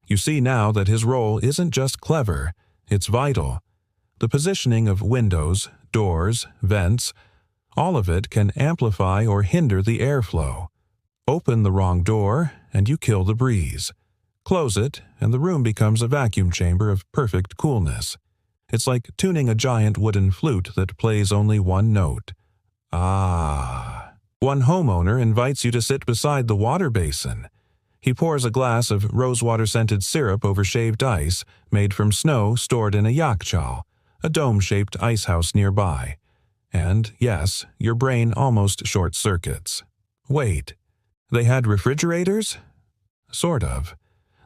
You see now that his role isn't just clever, it's vital. The positioning of windows, doors, vents, all of it can amplify or hinder the airflow. Open the wrong door, and you kill the breeze. Close it, and the room becomes a vacuum chamber of perfect coolness. It's like tuning a giant wooden flute that plays only one note. Ah. One homeowner invites you to sit beside the water basin. He pours a glass of rosewater-scented syrup over shaved ice made from snow stored in a yakhchal, a dome-shaped ice house nearby. And, yes, your brain almost short-circuits. Wait, they had refrigerators? Sort of.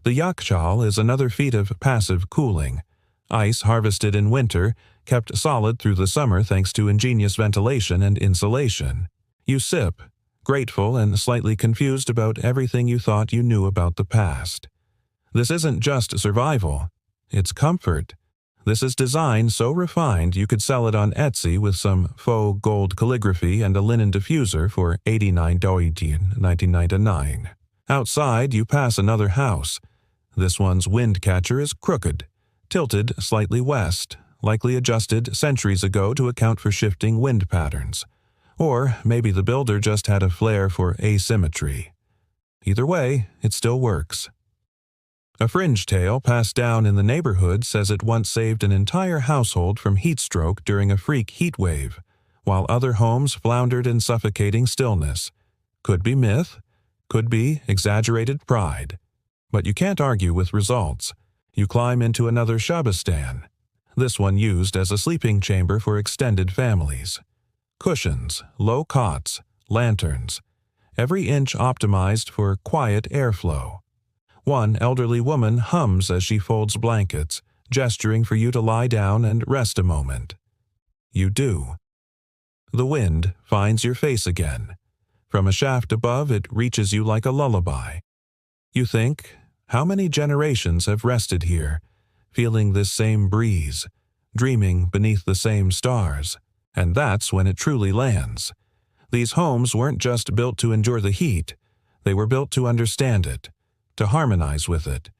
The yakhchal is another feat of passive cooling. Ice harvested in winter, kept solid through the summer thanks to ingenious ventilation and insulation. You sip, grateful and slightly confused about everything you thought you knew about the past. This isn't just survival, it's comfort. This is design so refined you could sell it on Etsy with some faux gold calligraphy and a linen diffuser for $89.99. Outside, you pass another house. This one's Windcatcher is crooked, tilted slightly west, likely adjusted centuries ago to account for shifting wind patterns. Or maybe the builder just had a flair for asymmetry. Either way, it still works. A fringe tale passed down in the neighborhood says it once saved an entire household from heat stroke during a freak heat wave, while other homes floundered in suffocating stillness. Could be myth, could be exaggerated pride. But you can't argue with results. You climb into another Shabastan, this one used as a sleeping chamber for extended families. Cushions, low cots, lanterns, every inch optimized for quiet airflow. One elderly woman hums as she folds blankets, gesturing for you to lie down and rest a moment. You do. The wind finds your face again. From a shaft above, it reaches you like a lullaby. You think, how many generations have rested here, feeling this same breeze, dreaming beneath the same stars? And that's when it truly lands. These homes weren't just built to endure the heat, they were built to understand it, to harmonize with it.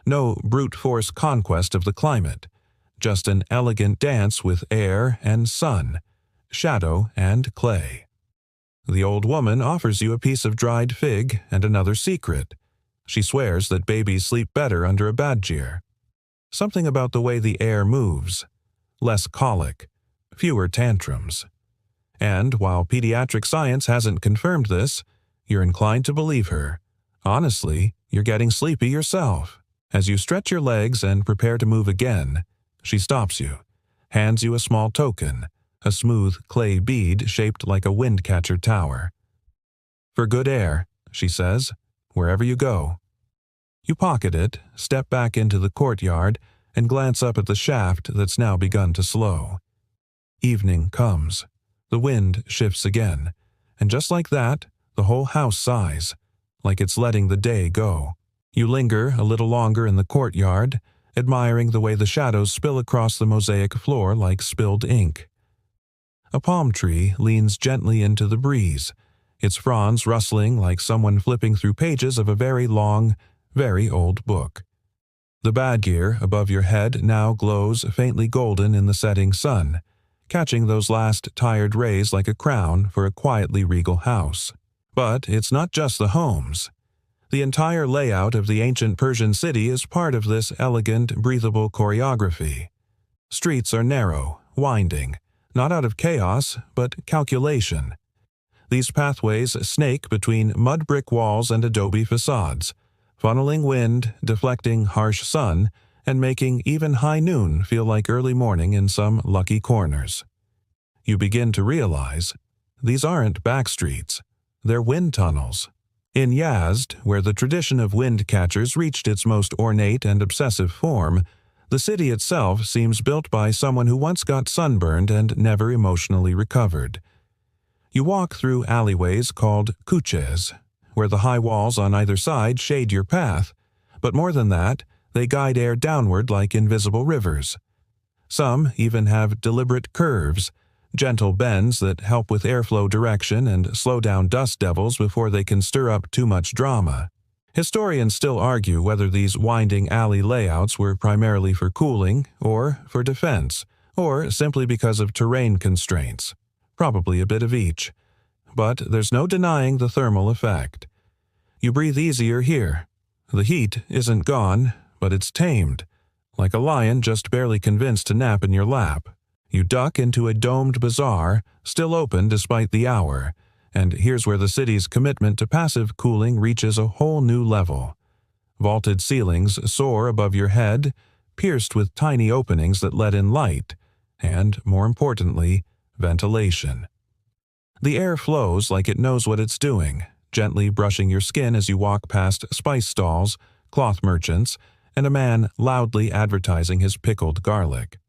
No brute force conquest of the climate, just an elegant dance with air and sun, shadow and clay. The old woman offers you a piece of dried fig and another secret. She swears that babies sleep better under a badgir. Something about the way the air moves. Less colic, fewer tantrums. And while pediatric science hasn't confirmed this, you're inclined to believe her. Honestly, you're getting sleepy yourself. As you stretch your legs and prepare to move again, she stops you, hands you a small token, a smooth clay bead shaped like a Windcatcher tower. For good air, she says, wherever you go. You pocket it, step back into the courtyard, and glance up at the shaft that's now begun to slow. Evening comes. The wind shifts again, and just like that, the whole house sighs, like it's letting the day go. You linger a little longer in the courtyard, admiring the way the shadows spill across the mosaic floor like spilled ink. A palm tree leans gently into the breeze, its fronds rustling like someone flipping through pages of a very long, very old book. The badgir above your head now glows faintly golden in the setting sun, catching those last tired rays like a crown for a quietly regal house. But it's not just the homes. The entire layout of the ancient Persian city is part of this elegant, breathable choreography. Streets are narrow, winding, not out of chaos, but calculation. These pathways snake between mud brick walls and adobe facades, funneling wind, deflecting harsh sun, and making even high noon feel like early morning in some lucky corners. You begin to realize these aren't back streets, they're wind tunnels. In Yazd, where the tradition of Windcatchers reached its most ornate and obsessive form, the city itself seems built by someone who once got sunburned and never emotionally recovered. You walk through alleyways called kuches, where the high walls on either side shade your path, but more than that, they guide air downward like invisible rivers. Some even have deliberate curves, gentle bends that help with airflow direction and slow down dust devils before they can stir up too much drama. Historians still argue whether these winding alley layouts were primarily for cooling, or for defense, or simply because of terrain constraints. Probably a bit of each. But there's no denying the thermal effect. You breathe easier here. The heat isn't gone, but it's tamed, like a lion just barely convinced to nap in your lap. You duck into a domed bazaar, still open despite the hour, and here's where the city's commitment to passive cooling reaches a whole new level. Vaulted ceilings soar above your head, pierced with tiny openings that let in light, and, more importantly, ventilation. The air flows like it knows what it's doing, gently brushing your skin as you walk past spice stalls, cloth merchants, and a man loudly advertising his pickled garlic.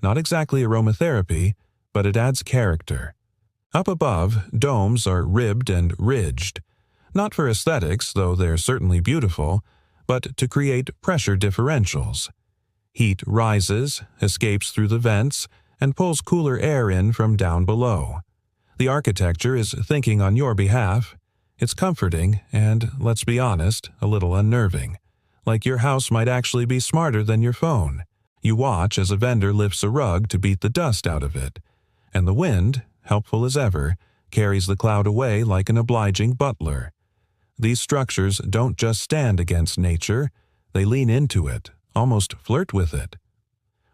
Not exactly aromatherapy, but it adds character. Up above, domes are ribbed and ridged, not for aesthetics, though they're certainly beautiful, but to create pressure differentials. Heat rises, escapes through the vents, and pulls cooler air in from down below. The architecture is thinking on your behalf. It's comforting and, let's be honest, a little unnerving. Like your house might actually be smarter than your phone. You watch as a vendor lifts a rug to beat the dust out of it, and the wind, helpful as ever, carries the cloud away like an obliging butler. These structures don't just stand against nature, they lean into it, almost flirt with it.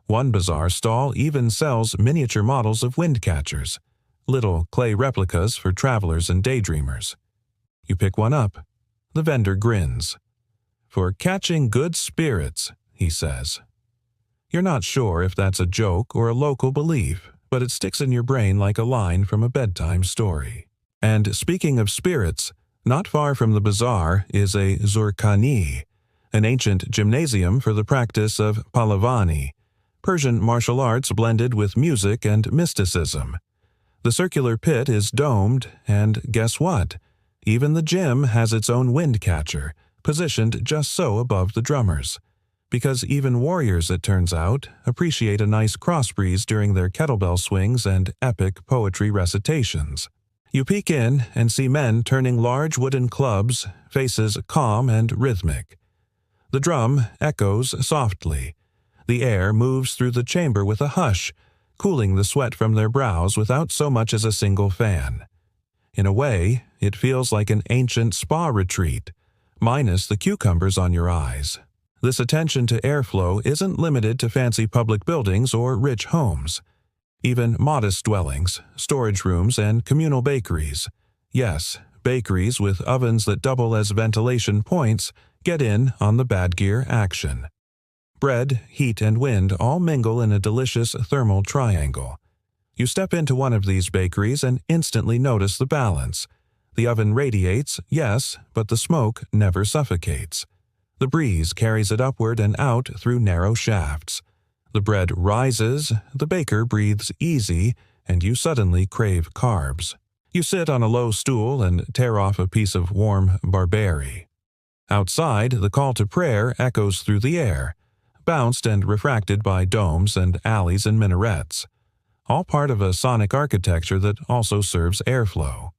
One bazaar stall even sells miniature models of Windcatchers, little clay replicas for travelers and daydreamers. You pick one up. The vendor grins. "For catching good spirits," he says. You're not sure if that's a joke or a local belief, but it sticks in your brain like a line from a bedtime story. And speaking of spirits, not far from the bazaar is a zurkani, an ancient gymnasium for the practice of palavani, Persian martial arts blended with music and mysticism. The circular pit is domed, and guess what? Even the gym has its own windcatcher, positioned just so above the drummers. Because even warriors, it turns out, appreciate a nice cross breeze during their kettlebell swings and epic poetry recitations. You peek in and see men turning large wooden clubs, faces calm and rhythmic. The drum echoes softly. The air moves through the chamber with a hush, cooling the sweat from their brows without so much as a single fan. In a way, it feels like an ancient spa retreat, minus the cucumbers on your eyes. This attention to airflow isn't limited to fancy public buildings or rich homes. Even modest dwellings, storage rooms, and communal bakeries. Yes, bakeries with ovens that double as ventilation points get in on the bad gear action. Bread, heat, and wind all mingle in a delicious thermal triangle. You step into one of these bakeries and instantly notice the balance. The oven radiates, yes, but the smoke never suffocates. The breeze carries it upward and out through narrow shafts. The bread rises, the baker breathes easy, and you suddenly crave carbs. You sit on a low stool and tear off a piece of warm barberry. Outside, the call to prayer echoes through the air, bounced and refracted by domes and alleys and minarets, all part of a sonic architecture that also serves airflow.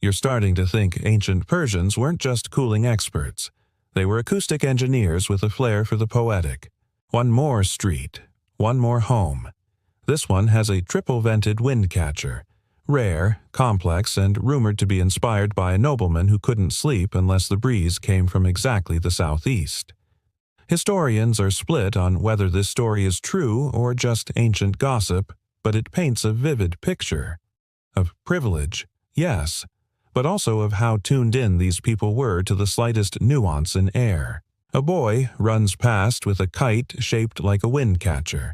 You're starting to think ancient Persians weren't just cooling experts. They were acoustic engineers with a flair for the poetic. One more street, one more home. This one has a triple-vented windcatcher, rare, complex, and rumored to be inspired by a nobleman who couldn't sleep unless the breeze came from exactly the southeast. Historians are split on whether this story is true or just ancient gossip, but it paints a vivid picture. Of privilege, yes, but also of how tuned in these people were to the slightest nuance in air. A boy runs past with a kite shaped like a windcatcher.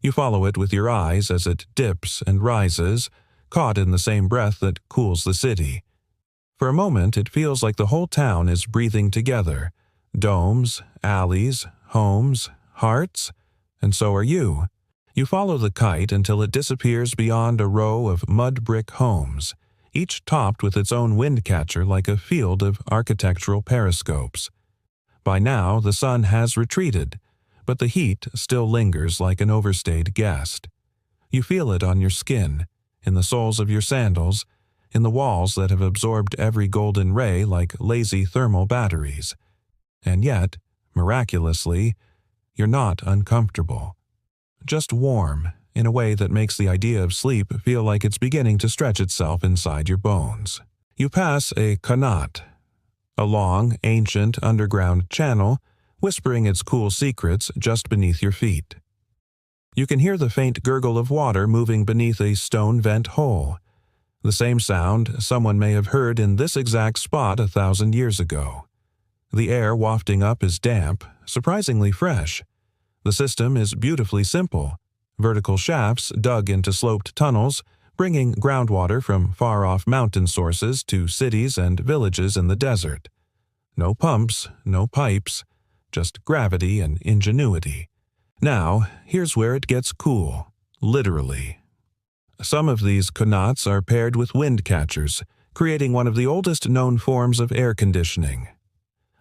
You follow it with your eyes as it dips and rises, caught in the same breath that cools the city. For a moment, it feels like the whole town is breathing together. Domes, alleys, homes, hearts, and so are you. You follow the kite until it disappears beyond a row of mud brick homes, each topped with its own windcatcher like a field of architectural periscopes. By now, the sun has retreated, but the heat still lingers like an overstayed guest. You feel it on your skin, in the soles of your sandals, in the walls that have absorbed every golden ray like lazy thermal batteries. And yet, miraculously, you're not uncomfortable. Just warm, in a way that makes the idea of sleep feel like it's beginning to stretch itself inside your bones. You pass a qanat, a long, ancient underground channel, whispering its cool secrets just beneath your feet. You can hear the faint gurgle of water moving beneath a stone vent hole, the same sound someone may have heard in this exact spot 1,000 years ago. The air wafting up is damp, surprisingly fresh. The system is beautifully simple. Vertical shafts dug into sloped tunnels, bringing groundwater from far-off mountain sources to cities and villages in the desert. No pumps, no pipes, just gravity and ingenuity. Now, here's where it gets cool, literally. Some of these qanats are paired with windcatchers, creating one of the oldest known forms of air conditioning.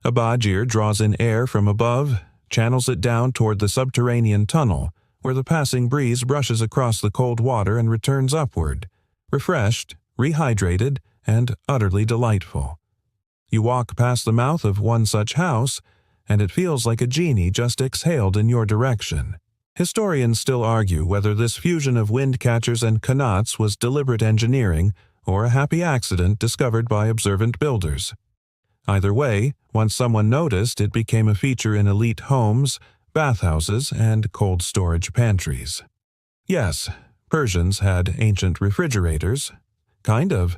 A bajir draws in air from above, channels it down toward the subterranean tunnel, where the passing breeze brushes across the cold water and returns upward, refreshed, rehydrated, and utterly delightful. You walk past the mouth of one such house, and it feels like a genie just exhaled in your direction. Historians still argue whether this fusion of windcatchers and qanats was deliberate engineering or a happy accident discovered by observant builders. Either way, once someone noticed, it became a feature in elite homes, bathhouses, and cold storage pantries. Yes, Persians had ancient refrigerators. Kind of.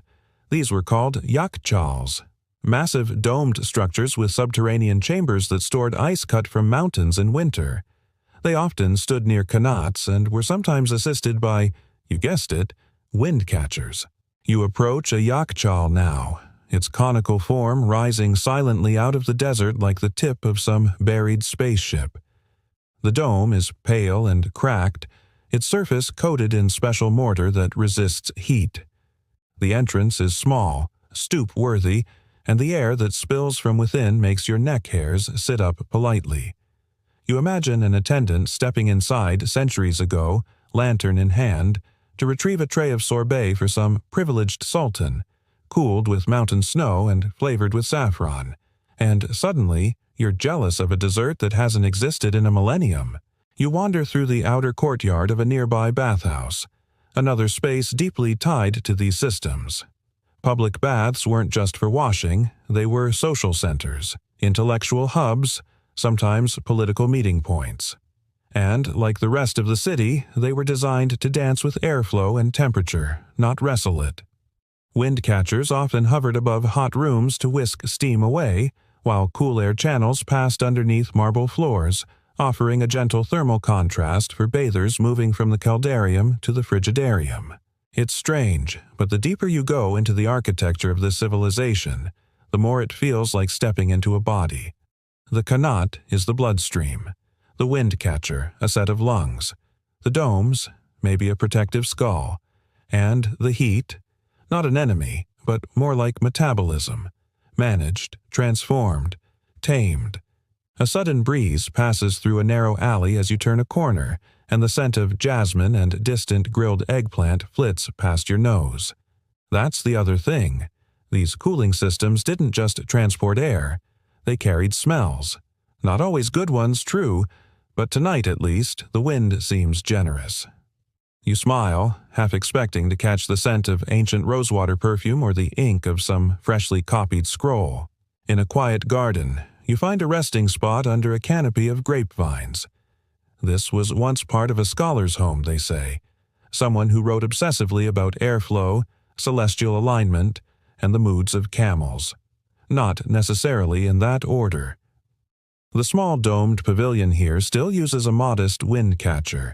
These were called yakchals, massive domed structures with subterranean chambers that stored ice cut from mountains in winter. They often stood near qanats and were sometimes assisted by, you guessed it, windcatchers. You approach a yakchal now, its conical form rising silently out of the desert like the tip of some buried spaceship. The dome is pale and cracked, its surface coated in special mortar that resists heat. The entrance is small, stoop-worthy, and the air that spills from within makes your neck hairs sit up politely. You imagine an attendant stepping inside centuries ago, lantern in hand, to retrieve a tray of sorbet for some privileged sultan, cooled with mountain snow and flavored with saffron, and suddenly you're jealous of a dessert that hasn't existed in a millennium. You wander through the outer courtyard of a nearby bathhouse, another space deeply tied to these systems. Public baths weren't just for washing, they were social centers, intellectual hubs, sometimes political meeting points. And, like the rest of the city, they were designed to dance with airflow and temperature, not wrestle it. Windcatchers often hovered above hot rooms to whisk steam away, while cool air channels passed underneath marble floors, offering a gentle thermal contrast for bathers moving from the caldarium to the frigidarium. It's strange, but the deeper you go into the architecture of this civilization, the more it feels like stepping into a body. The qanat is the bloodstream, the windcatcher a set of lungs, the domes, maybe a protective skull, and the heat, not an enemy, but more like metabolism, managed, transformed, tamed. A sudden breeze passes through a narrow alley as you turn a corner, and the scent of jasmine and distant grilled eggplant flits past your nose. That's the other thing. These cooling systems didn't just transport air. They carried smells. Not always good ones, true, but tonight at least, the wind seems generous. You smile, half expecting to catch the scent of ancient rosewater perfume or the ink of some freshly copied scroll. In a quiet garden, you find a resting spot under a canopy of grapevines. This was once part of a scholar's home, they say. Someone who wrote obsessively about airflow, celestial alignment, and the moods of camels. Not necessarily in that order. The small domed pavilion here still uses a modest windcatcher.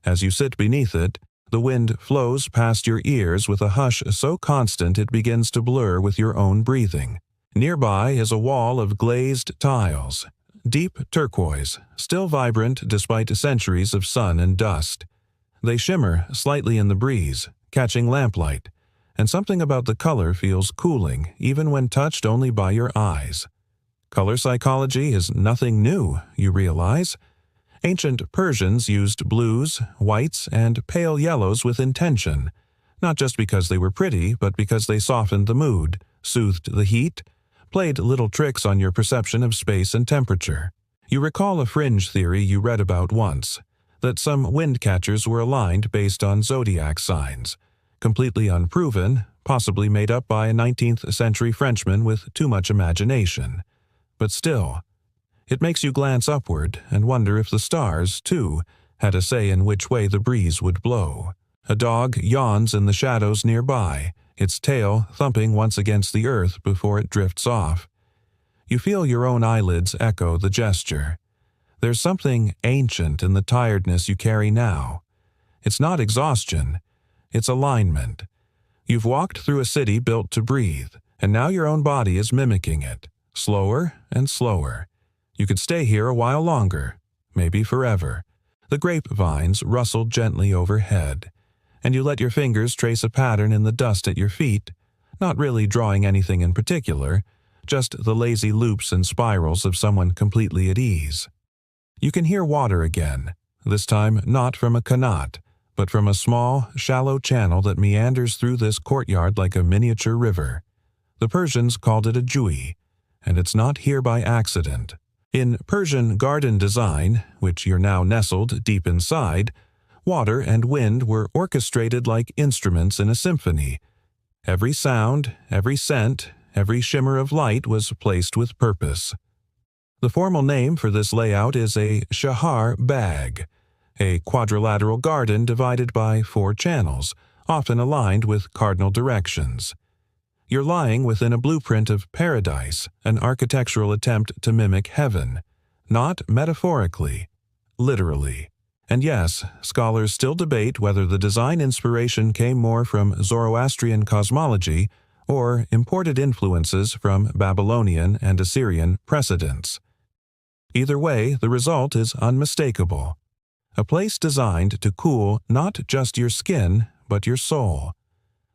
As you sit beneath it, the wind flows past your ears with a hush so constant it begins to blur with your own breathing. Nearby is a wall of glazed tiles, deep turquoise, still vibrant despite centuries of sun and dust. They shimmer slightly in the breeze, catching lamplight, and something about the color feels cooling even when touched only by your eyes. Color psychology is nothing new, you realize. Ancient Persians used blues, whites, and pale yellows with intention, not just because they were pretty, but because they softened the mood, soothed the heat, played little tricks on your perception of space and temperature. You recall a fringe theory you read about once, that some windcatchers were aligned based on zodiac signs, completely unproven, possibly made up by a 19th century Frenchman with too much imagination. But still, it makes you glance upward and wonder if the stars, too, had a say in which way the breeze would blow. A dog yawns in the shadows nearby, its tail thumping once against the earth before it drifts off. You feel your own eyelids echo the gesture. There's something ancient in the tiredness you carry now. It's not exhaustion, it's alignment. You've walked through a city built to breathe, and now your own body is mimicking it, slower and slower. You could stay here a while longer, maybe forever. The grapevines rustled gently overhead, and you let your fingers trace a pattern in the dust at your feet, not really drawing anything in particular, just the lazy loops and spirals of someone completely at ease. You can hear water again, this time not from a qanat, but from a small, shallow channel that meanders through this courtyard like a miniature river. The Persians called it a jui, and it's not here by accident. In Persian garden design, which you're now nestled deep inside, water and wind were orchestrated like instruments in a symphony. Every sound, every scent, every shimmer of light was placed with purpose. The formal name for this layout is a shahar bag, a quadrilateral garden divided by 4 channels, often aligned with cardinal directions. You're lying within a blueprint of paradise, an architectural attempt to mimic heaven, not metaphorically, literally. And yes, scholars still debate whether the design inspiration came more from Zoroastrian cosmology or imported influences from Babylonian and Assyrian precedents. Either way, the result is unmistakable. A place designed to cool not just your skin, but your soul.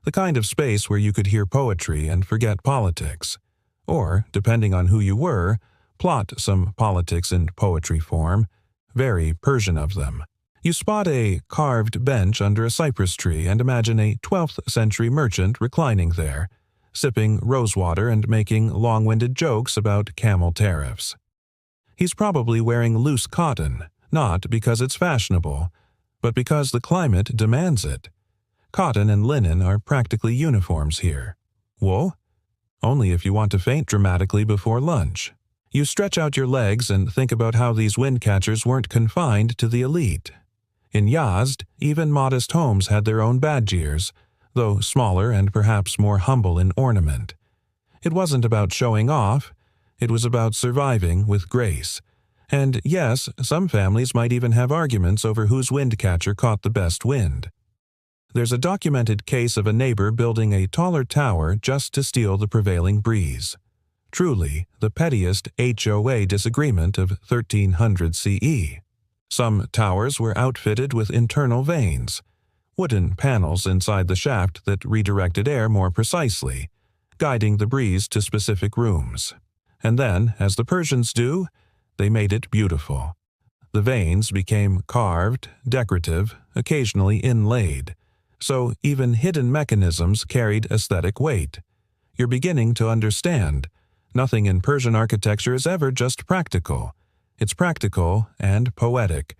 The kind of space where you could hear poetry and forget politics. Or, depending on who you were, plot some politics in poetry form, very Persian of them. You spot a carved bench under a cypress tree and imagine a 12th century merchant reclining there, sipping rosewater and making long-winded jokes about camel tariffs. He's probably wearing loose cotton, not because it's fashionable, but because the climate demands it. Cotton and linen are practically uniforms here. Wool? Only if you want to faint dramatically before lunch. You stretch out your legs and think about how these windcatchers weren't confined to the elite. In Yazd, even modest homes had their own badgirs, though smaller and perhaps more humble in ornament. It wasn't about showing off, it was about surviving with grace. And yes, some families might even have arguments over whose windcatcher caught the best wind. There's a documented case of a neighbor building a taller tower just to steal the prevailing breeze. Truly, the pettiest HOA disagreement of 1300 CE. Some towers were outfitted with internal vanes, wooden panels inside the shaft that redirected air more precisely, guiding the breeze to specific rooms. And then, as the Persians do, they made it beautiful. The vanes became carved, decorative, occasionally inlaid. So even hidden mechanisms carried aesthetic weight. You're beginning to understand. Nothing in Persian architecture is ever just practical. It's practical and poetic.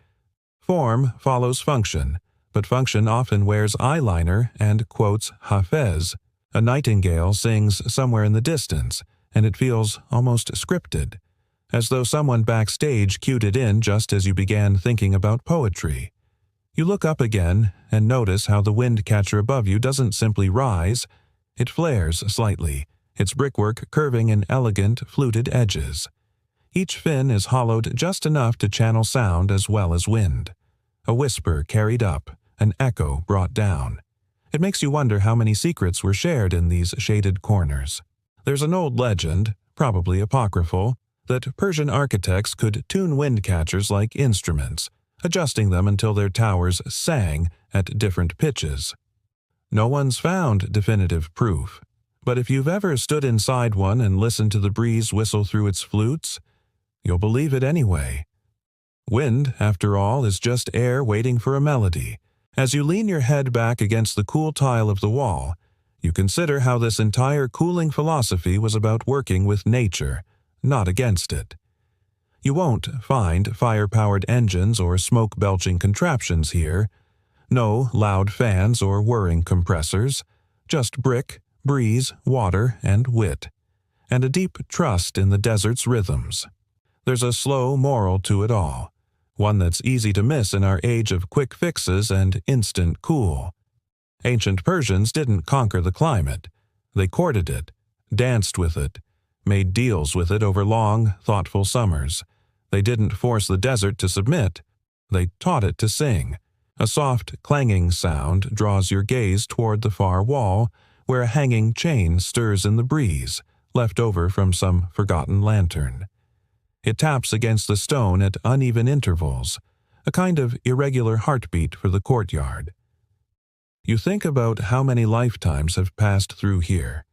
Form follows function, but function often wears eyeliner and quotes Hafez. A nightingale sings somewhere in the distance, and it feels almost scripted, as though someone backstage cued it in just as you began thinking about poetry. You look up again and notice how the windcatcher above you doesn't simply rise, it flares slightly, its brickwork curving in elegant, fluted edges. Each fin is hollowed just enough to channel sound as well as wind. A whisper carried up, an echo brought down. It makes you wonder how many secrets were shared in these shaded corners. There's an old legend, probably apocryphal, that Persian architects could tune windcatchers like instruments, adjusting them until their towers sang at different pitches. No one's found definitive proof, but if you've ever stood inside one and listened to the breeze whistle through its flutes, you'll believe it anyway. Wind, after all, is just air waiting for a melody. As you lean your head back against the cool tile of the wall, you consider how this entire cooling philosophy was about working with nature, not against it. You won't find fire-powered engines or smoke-belching contraptions here. No loud fans or whirring compressors. Just brick, breeze, water, and wit. And a deep trust in the desert's rhythms. There's a slow moral to it all, one that's easy to miss in our age of quick fixes and instant cool. Ancient Persians didn't conquer the climate. They courted it, danced with it, made deals with it over long, thoughtful summers. They didn't force the desert to submit. They taught it to sing. A soft, clanging sound draws your gaze toward the far wall, where a hanging chain stirs in the breeze, left over from some forgotten lantern. It taps against the stone at uneven intervals, a kind of irregular heartbeat for the courtyard. You think about how many lifetimes have passed through here.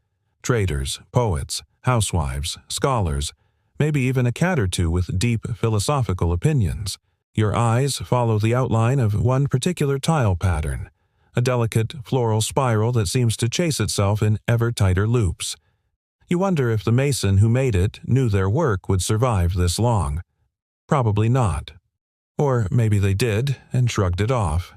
Traders, poets, housewives, scholars, maybe even a cat or two with deep philosophical opinions. Your eyes follow the outline of one particular tile pattern, a delicate floral spiral that seems to chase itself in ever tighter loops. You wonder if the mason who made it knew their work would survive this long. Probably not. Or maybe they did and shrugged it off.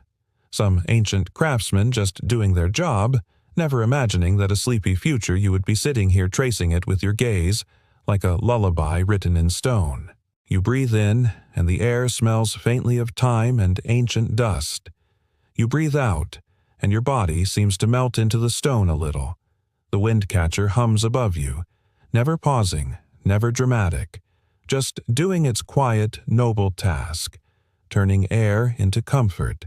Some ancient craftsman just doing their job, never imagining that a sleepy future you would be sitting here tracing it with your gaze, like a lullaby written in stone. You breathe in, and the air smells faintly of time and ancient dust. You breathe out, and your body seems to melt into the stone a little. The Windcatcher hums above you, never pausing, never dramatic, just doing its quiet, noble task, turning air into comfort,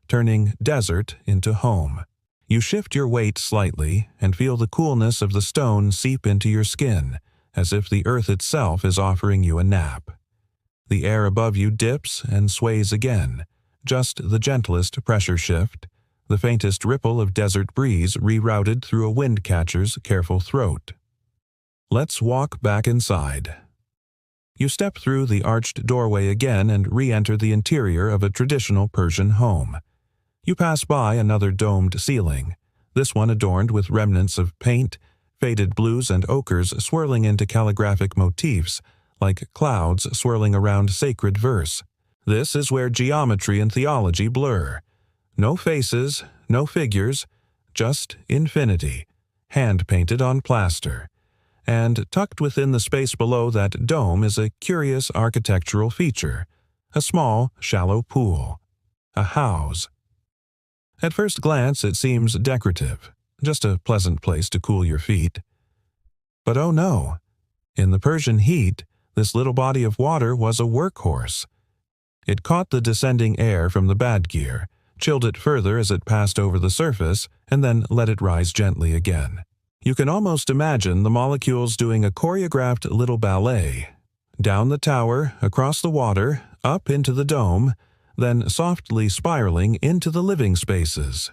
turning desert into home. You shift your weight slightly and feel the coolness of the stone seep into your skin, as if the earth itself is offering you a nap. The air above you dips and sways again, just the gentlest pressure shift, the faintest ripple of desert breeze rerouted through a windcatcher's careful throat. Let's walk back inside. You step through the arched doorway again and re-enter the interior of a traditional Persian home. You pass by another domed ceiling, this one adorned with remnants of paint, faded blues and ochres swirling into calligraphic motifs, like clouds swirling around sacred verse. This is where geometry and theology blur. No faces, no figures, just infinity, hand-painted on plaster. And tucked within the space below that dome is a curious architectural feature, a small, shallow pool, a house. At first glance it seems decorative, just a pleasant place to cool your feet. But oh no, in the Persian heat, this little body of water was a workhorse. It caught the descending air from the bad gear, chilled it further as it passed over the surface, and then let it rise gently again. You can almost imagine the molecules doing a choreographed little ballet. Down the tower, across the water, up into the dome, then softly spiraling into the living spaces.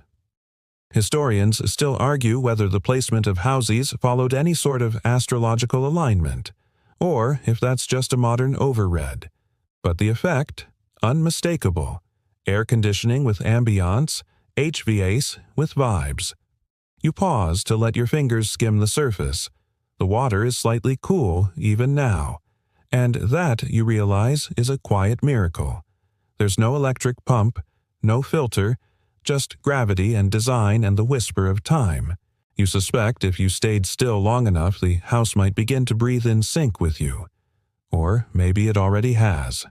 Historians still argue whether the placement of houses followed any sort of astrological alignment, or if that's just a modern overread. But the effect, unmistakable. Air conditioning with ambiance, HVAC with vibes. You pause to let your fingers skim the surface. The water is slightly cool even now, and that, you realize, is a quiet miracle. There's no electric pump, no filter, just gravity and design and the whisper of time. You suspect if you stayed still long enough, the house might begin to breathe in sync with you. Or maybe it already has.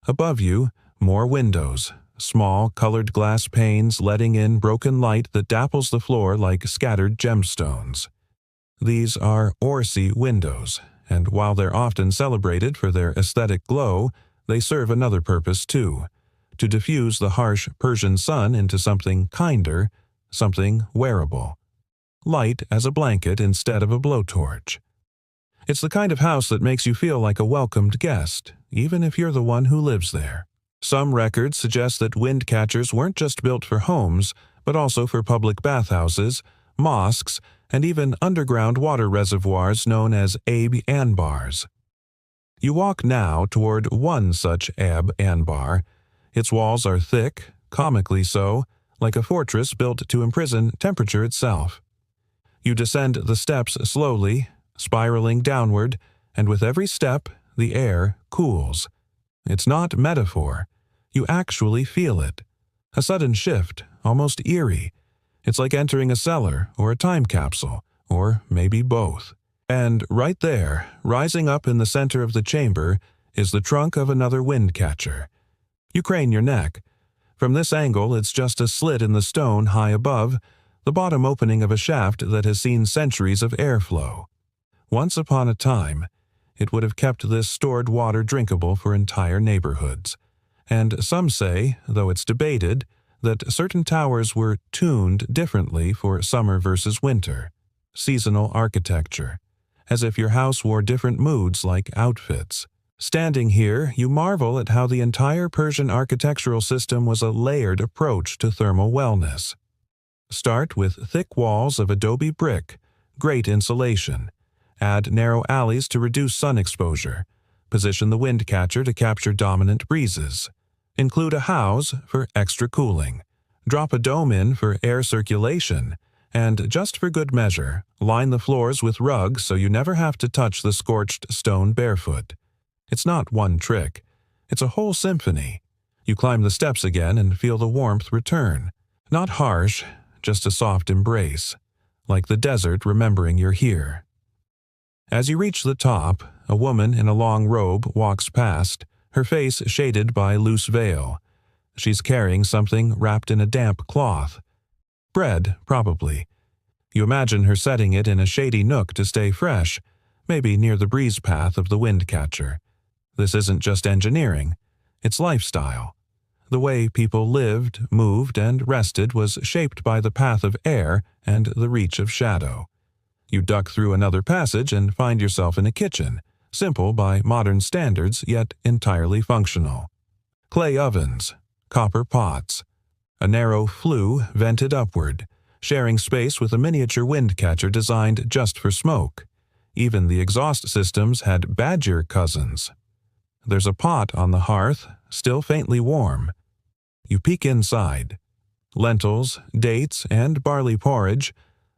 Above you, more windows, small colored glass panes letting in broken light that dapples the floor like scattered gemstones. These are Orsi windows, and while they're often celebrated for their aesthetic glow, they serve another purpose too, to diffuse the harsh Persian sun into something kinder, something wearable. Light as a blanket instead of a blowtorch. It's the kind of house that makes you feel like a welcomed guest, even if you're the one who lives there. Some records suggest that Windcatchers weren't just built for homes, but also for public bathhouses, mosques, and even underground water reservoirs known as Abe Anbars. You walk now toward one such anbar. Its walls are thick, comically so, like a fortress built to imprison temperature itself. You descend the steps slowly, spiraling downward, and with every step, the air cools. It's not metaphor. You actually feel it. A sudden shift, almost eerie. It's like entering a cellar or a time capsule, or maybe both. And right there, rising up in the center of the chamber, is the trunk of another Windcatcher. You crane your neck. From this angle, it's just a slit in the stone high above, the bottom opening of a shaft that has seen centuries of airflow. Once upon a time, it would have kept this stored water drinkable for entire neighborhoods. And some say, though it's debated, that certain towers were tuned differently for summer versus winter. Seasonal architecture. As if your house wore different moods like outfits. Standing here, you marvel at how the entire Persian architectural system was a layered approach to thermal wellness. Start with thick walls of adobe brick, great insulation. Add narrow alleys to reduce sun exposure. Position the Windcatcher to capture dominant breezes. Include a house for extra cooling. Drop a dome in for air circulation. And just for good measure, line the floors with rugs so you never have to touch the scorched stone barefoot. It's not one trick. It's a whole symphony. You climb the steps again and feel the warmth return. Not harsh, just a soft embrace, like the desert remembering you're here. As you reach the top, a woman in a long robe walks past, her face shaded by loose veil. She's carrying something wrapped in a damp cloth. Bread, probably. You imagine her setting it in a shady nook to stay fresh, maybe near the breeze path of the Windcatcher. This isn't just engineering, it's lifestyle. The way people lived, moved, and rested was shaped by the path of air and the reach of shadow. You duck through another passage and find yourself in a kitchen, simple by modern standards, yet entirely functional. Clay ovens, copper pots. A narrow flue vented upward, sharing space with a miniature Windcatcher designed just for smoke. Even the exhaust systems had badger cousins. There's a pot on the hearth, still faintly warm. You peek inside. Lentils, dates, and barley porridge,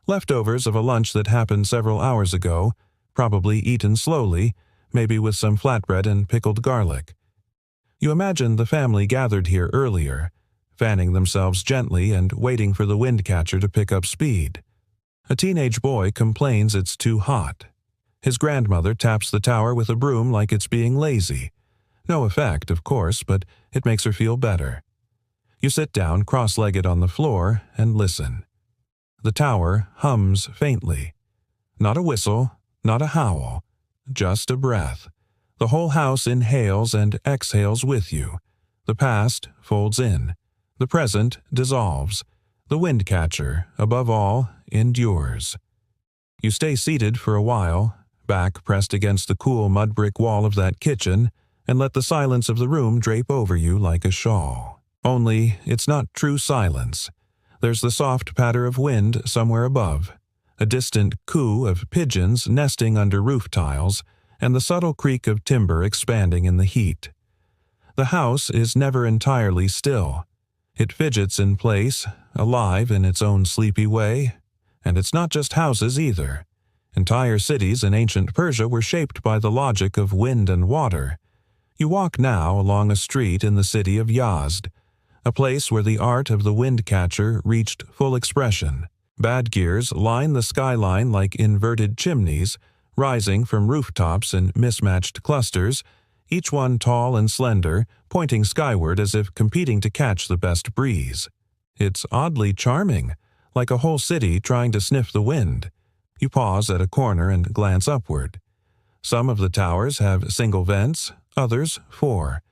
leftovers of a lunch that happened several hours ago, probably eaten slowly, maybe with some flatbread and pickled garlic. You imagine the family gathered here earlier, fanning themselves gently and waiting for the Windcatcher to pick up speed. A teenage boy complains it's too hot. His grandmother taps the tower with a broom like it's being lazy. No effect, of course, but it makes her feel better. You sit down cross-legged on the floor and listen. The tower hums faintly. Not a whistle, not a howl, just a breath. The whole house inhales and exhales with you. The past folds in. The present dissolves. The Windcatcher, above all, endures. You stay seated for a while, back pressed against the cool mud brick wall of that kitchen, and let the silence of the room drape over you like a shawl. Only it's not true silence. There's the soft patter of wind somewhere above, a distant coo of pigeons nesting under roof tiles, and the subtle creak of timber expanding in the heat. The house is never entirely still. It fidgets in place, alive in its own sleepy way. And it's not just houses either. Entire cities in ancient Persia were shaped by the logic of wind and water. You walk now along a street in the city of Yazd, a place where the art of the Windcatcher reached full expression. Badgirs line the skyline like inverted chimneys, rising from rooftops in mismatched clusters, each one tall and slender, pointing skyward as if competing to catch the best breeze. It's oddly charming, like a whole city trying to sniff the wind. You pause at a corner and glance upward. Some of the towers have single vents, others 4.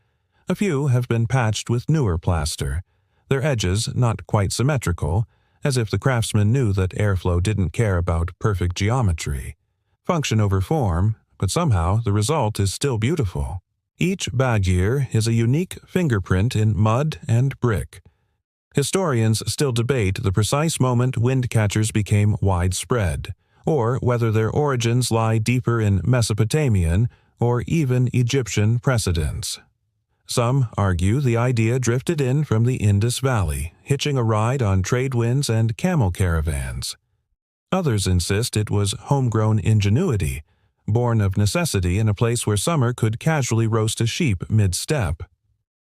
A few have been patched with newer plaster, their edges not quite symmetrical, as if the craftsman knew that airflow didn't care about perfect geometry. Function over form, but somehow the result is still beautiful. Each Badgir is a unique fingerprint in mud and brick. Historians still debate the precise moment Windcatchers became widespread, or whether their origins lie deeper in Mesopotamian or even Egyptian precedents. Some argue the idea drifted in from the Indus Valley, hitching a ride on trade winds and camel caravans. Others insist it was homegrown ingenuity, born of necessity in a place where summer could casually roast a sheep mid-step.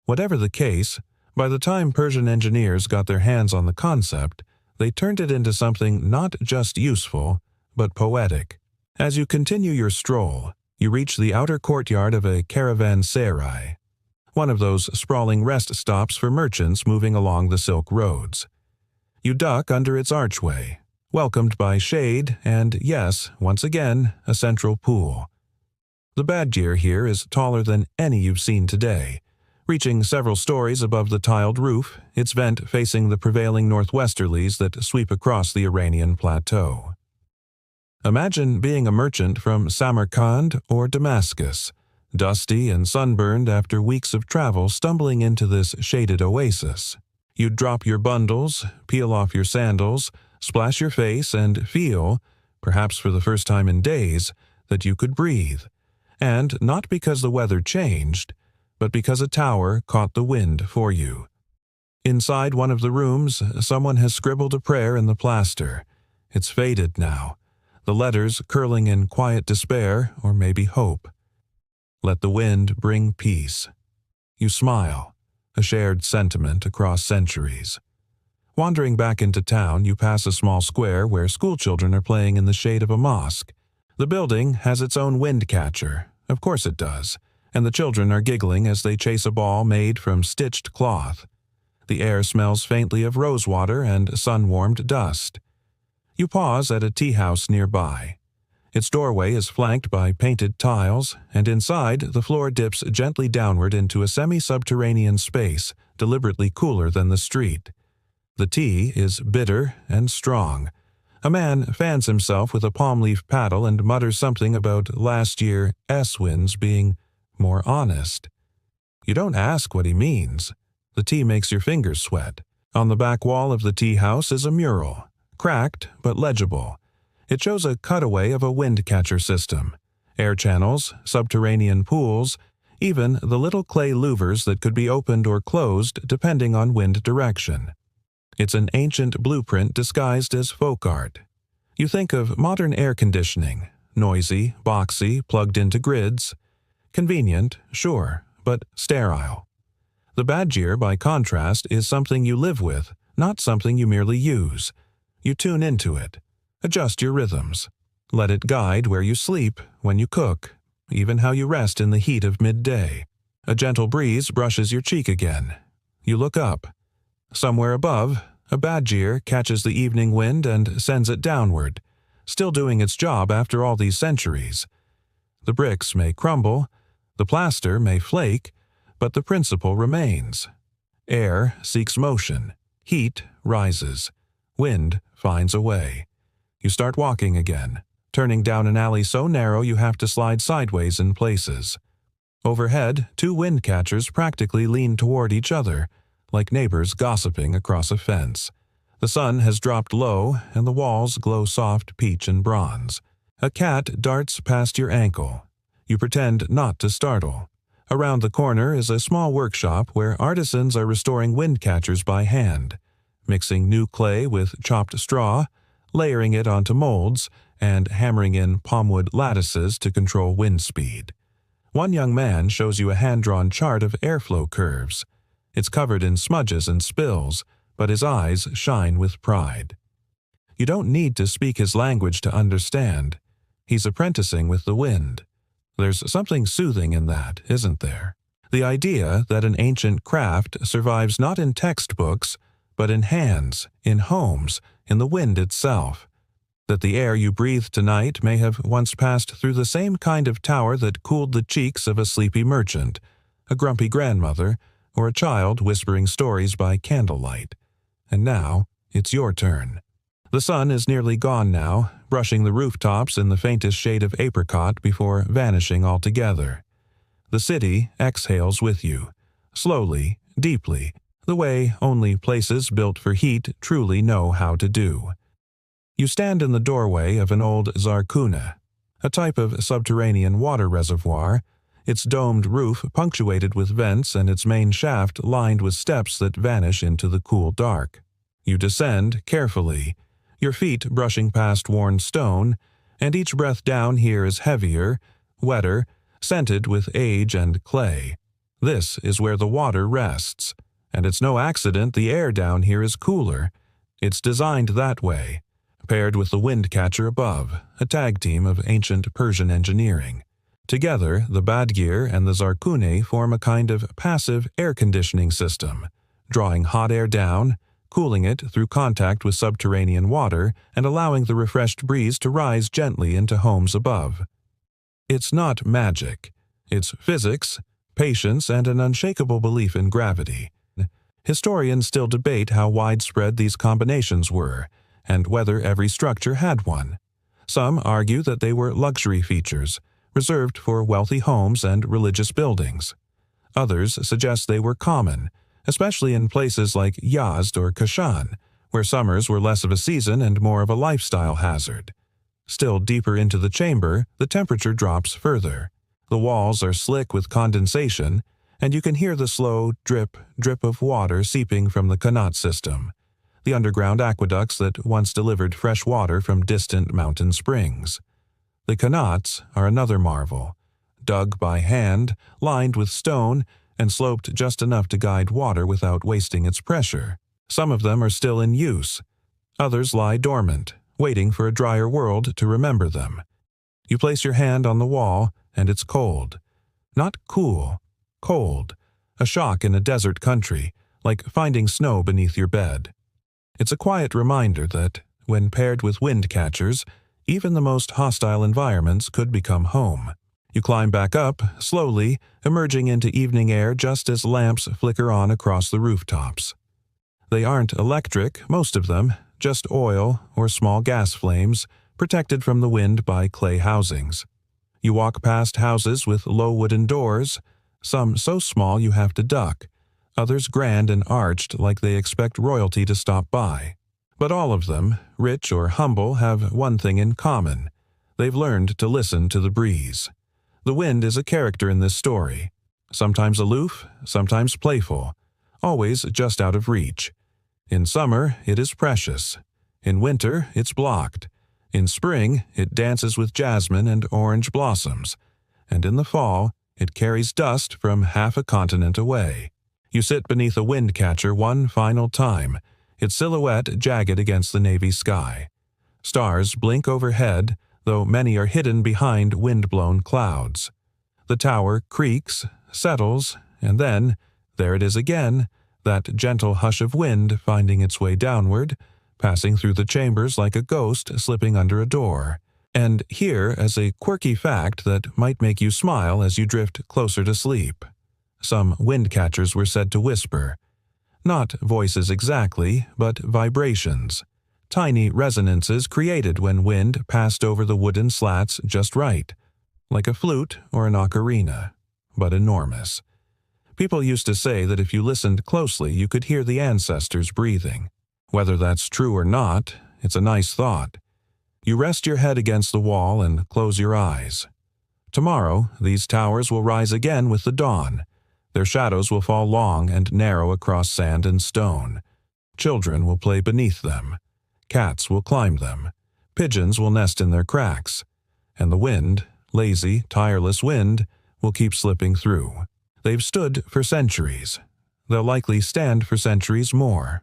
Whatever the case, by the time Persian engineers got their hands on the concept, they turned it into something not just useful, but poetic. As you continue your stroll, you reach the outer courtyard of a caravanserai, one of those sprawling rest stops for merchants moving along the Silk Roads. You duck under its archway, welcomed by shade and, yes, once again, a central pool. The badgir here is taller than any you've seen today, reaching several stories above the tiled roof, its vent facing the prevailing northwesterlies that sweep across the Iranian plateau. Imagine being a merchant from Samarkand or Damascus, dusty and sunburned after weeks of travel, stumbling into this shaded oasis. You'd drop your bundles, peel off your sandals, splash your face, and feel, perhaps for the first time in days, that you could breathe. And not because the weather changed, but because a tower caught the wind for you. Inside one of the rooms, someone has scribbled a prayer in the plaster. It's faded now, the letters curling in quiet despair or maybe hope. Let the wind bring peace. You smile, a shared sentiment across centuries. Wandering back into town, you pass a small square where schoolchildren are playing in the shade of a mosque. The building has its own Windcatcher, of course it does, and the children are giggling as they chase a ball made from stitched cloth. The air smells faintly of rosewater and sun-warmed dust. You pause at a tea house nearby. Its doorway is flanked by painted tiles, and inside, the floor dips gently downward into a semi-subterranean space, deliberately cooler than the street. The tea is bitter and strong. A man fans himself with a palm leaf paddle and mutters something about last year's winds being more honest. You don't ask what he means. The tea makes your fingers sweat. On the back wall of the tea house is a mural, cracked but legible. It shows a cutaway of a windcatcher system, air channels, subterranean pools, even the little clay louvers that could be opened or closed depending on wind direction. It's an ancient blueprint disguised as folk art. You think of modern air conditioning, noisy, boxy, plugged into grids. Convenient, sure, but sterile. The badgir, by contrast, is something you live with, not something you merely use. You tune into it. Adjust your rhythms. Let it guide where you sleep, when you cook, even how you rest in the heat of midday. A gentle breeze brushes your cheek again. You look up. Somewhere above, a badgir catches the evening wind and sends it downward, still doing its job after all these centuries. The bricks may crumble, the plaster may flake, but the principle remains. Air seeks motion. Heat rises. Wind finds a way. You start walking again, turning down an alley so narrow you have to slide sideways in places. Overhead, two windcatchers practically lean toward each other, like neighbors gossiping across a fence. The sun has dropped low, and the walls glow soft peach and bronze. A cat darts past your ankle. You pretend not to startle. Around the corner is a small workshop where artisans are restoring windcatchers by hand, mixing new clay with chopped straw, layering it onto molds, and hammering in palmwood lattices to control wind speed. One young man shows you a hand-drawn chart of airflow curves. It's covered in smudges and spills, but his eyes shine with pride. You don't need to speak his language to understand. He's apprenticing with the wind. There's something soothing in that, isn't there? The idea that an ancient craft survives not in textbooks, but in hands, in homes, in the wind itself. That the air you breathe tonight may have once passed through the same kind of tower that cooled the cheeks of a sleepy merchant, a grumpy grandmother, or a child whispering stories by candlelight. And now, it's your turn. The sun is nearly gone now, brushing the rooftops in the faintest shade of apricot before vanishing altogether. The city exhales with you, slowly, deeply, the way only places built for heat truly know how to do. You stand in the doorway of an old zarkuna, a type of subterranean water reservoir, its domed roof punctuated with vents and its main shaft lined with steps that vanish into the cool dark. You descend carefully, your feet brushing past worn stone, and each breath down here is heavier, wetter, scented with age and clay. This is where the water rests, and it's no accident the air down here is cooler. It's designed that way, paired with the Windcatcher above, a tag team of ancient Persian engineering. Together, the Badgir and the Zarkune form a kind of passive air conditioning system, drawing hot air down, cooling it through contact with subterranean water and allowing the refreshed breeze to rise gently into homes above. It's not magic. It's physics, patience, and an unshakable belief in gravity. Historians still debate how widespread these combinations were, and whether every structure had one. Some argue that they were luxury features, reserved for wealthy homes and religious buildings. Others suggest they were common, especially in places like Yazd or Kashan, where summers were less of a season and more of a lifestyle hazard. Still deeper into the chamber, the temperature drops further. The walls are slick with condensation, and you can hear the slow drip, drip of water seeping from the Qanat system, the underground aqueducts that once delivered fresh water from distant mountain springs. The Qanats are another marvel, dug by hand, lined with stone, and sloped just enough to guide water without wasting its pressure. Some of them are still in use. Others lie dormant, waiting for a drier world to remember them. You place your hand on the wall, and it's cold. Not cool, cold. A shock in a desert country, like finding snow beneath your bed. It's a quiet reminder that, when paired with Windcatchers, even the most hostile environments could become home. You climb back up, slowly, emerging into evening air just as lamps flicker on across the rooftops. They aren't electric, most of them, just oil or small gas flames, protected from the wind by clay housings. You walk past houses with low wooden doors, some so small you have to duck, others grand and arched like they expect royalty to stop by. But all of them, rich or humble, have one thing in common. They've learned to listen to the breeze. The wind is a character in this story, sometimes aloof, sometimes playful, always just out of reach. In summer, it is precious. In winter, it's blocked. In spring, it dances with jasmine and orange blossoms. And in the fall, it carries dust from half a continent away. You sit beneath a Windcatcher one final time, its silhouette jagged against the navy sky. Stars blink overhead, though many are hidden behind wind-blown clouds. The tower creaks, settles, and then, there it is again, that gentle hush of wind finding its way downward, passing through the chambers like a ghost slipping under a door. And here is a quirky fact that might make you smile as you drift closer to sleep. Some Windcatchers were said to whisper. Not voices exactly, but vibrations. Tiny resonances created when wind passed over the wooden slats just right, like a flute or an ocarina, but enormous. People used to say that if you listened closely you could hear the ancestors breathing. Whether that's true or not, it's a nice thought. You rest your head against the wall and close your eyes. Tomorrow, these towers will rise again with the dawn. Their shadows will fall long and narrow across sand and stone. Children will play beneath them. Cats will climb them. Pigeons will nest in their cracks. And the wind, lazy, tireless wind, will keep slipping through. They've stood for centuries. They'll likely stand for centuries more.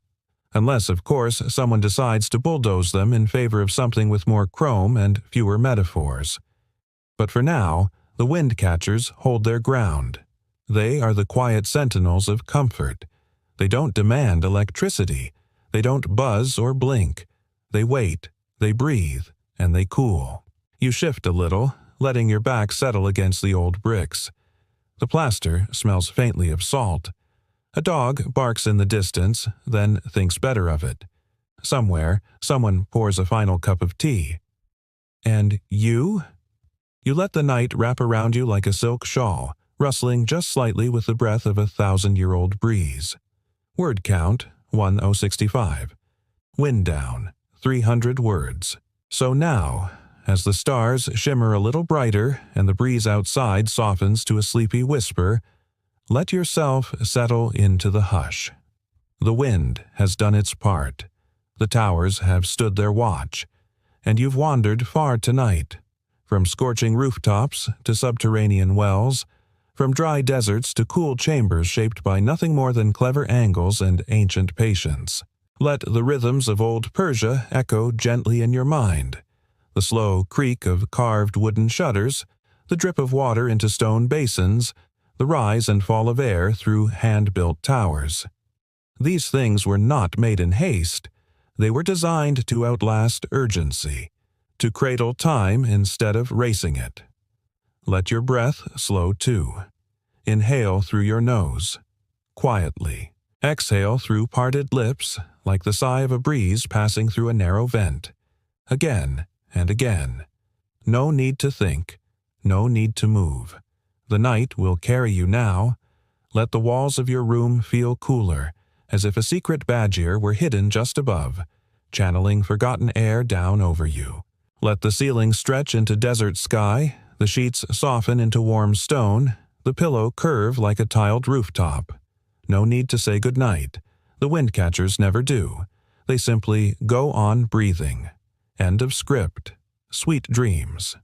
Unless, of course, someone decides to bulldoze them in favor of something with more chrome and fewer metaphors. But for now, the Windcatchers hold their ground. They are the quiet sentinels of comfort. They don't demand electricity. They don't buzz or blink. They wait, they breathe, and they cool. You shift a little, letting your back settle against the old bricks. The plaster smells faintly of salt. A dog barks in the distance, then thinks better of it. Somewhere, someone pours a final cup of tea. And you? You let the night wrap around you like a silk shawl, rustling just slightly with the breath of a 1,000-year-old breeze. Word count, 1065. Wind down, 300 words. So now, as the stars shimmer a little brighter and the breeze outside softens to a sleepy whisper, let yourself settle into the hush. The wind has done its part. The towers have stood their watch, and you've wandered far tonight, from scorching rooftops to subterranean wells, from dry deserts to cool chambers shaped by nothing more than clever angles and ancient patience. Let the rhythms of old Persia echo gently in your mind, the slow creak of carved wooden shutters, the drip of water into stone basins, the rise and fall of air through hand-built towers. These things were not made in haste. They were designed to outlast urgency, to cradle time instead of racing it. Let your breath slow too. Inhale through your nose, quietly. Exhale through parted lips, like the sigh of a breeze passing through a narrow vent. Again and again. No need to think, no need to move. The night will carry you now. Let the walls of your room feel cooler, as if a secret badger were hidden just above, channeling forgotten air down over you. Let the ceiling stretch into desert sky, the sheets soften into warm stone, the pillow curve like a tiled rooftop. No need to say goodnight. The Windcatchers never do. They simply go on breathing. End of script. Sweet dreams.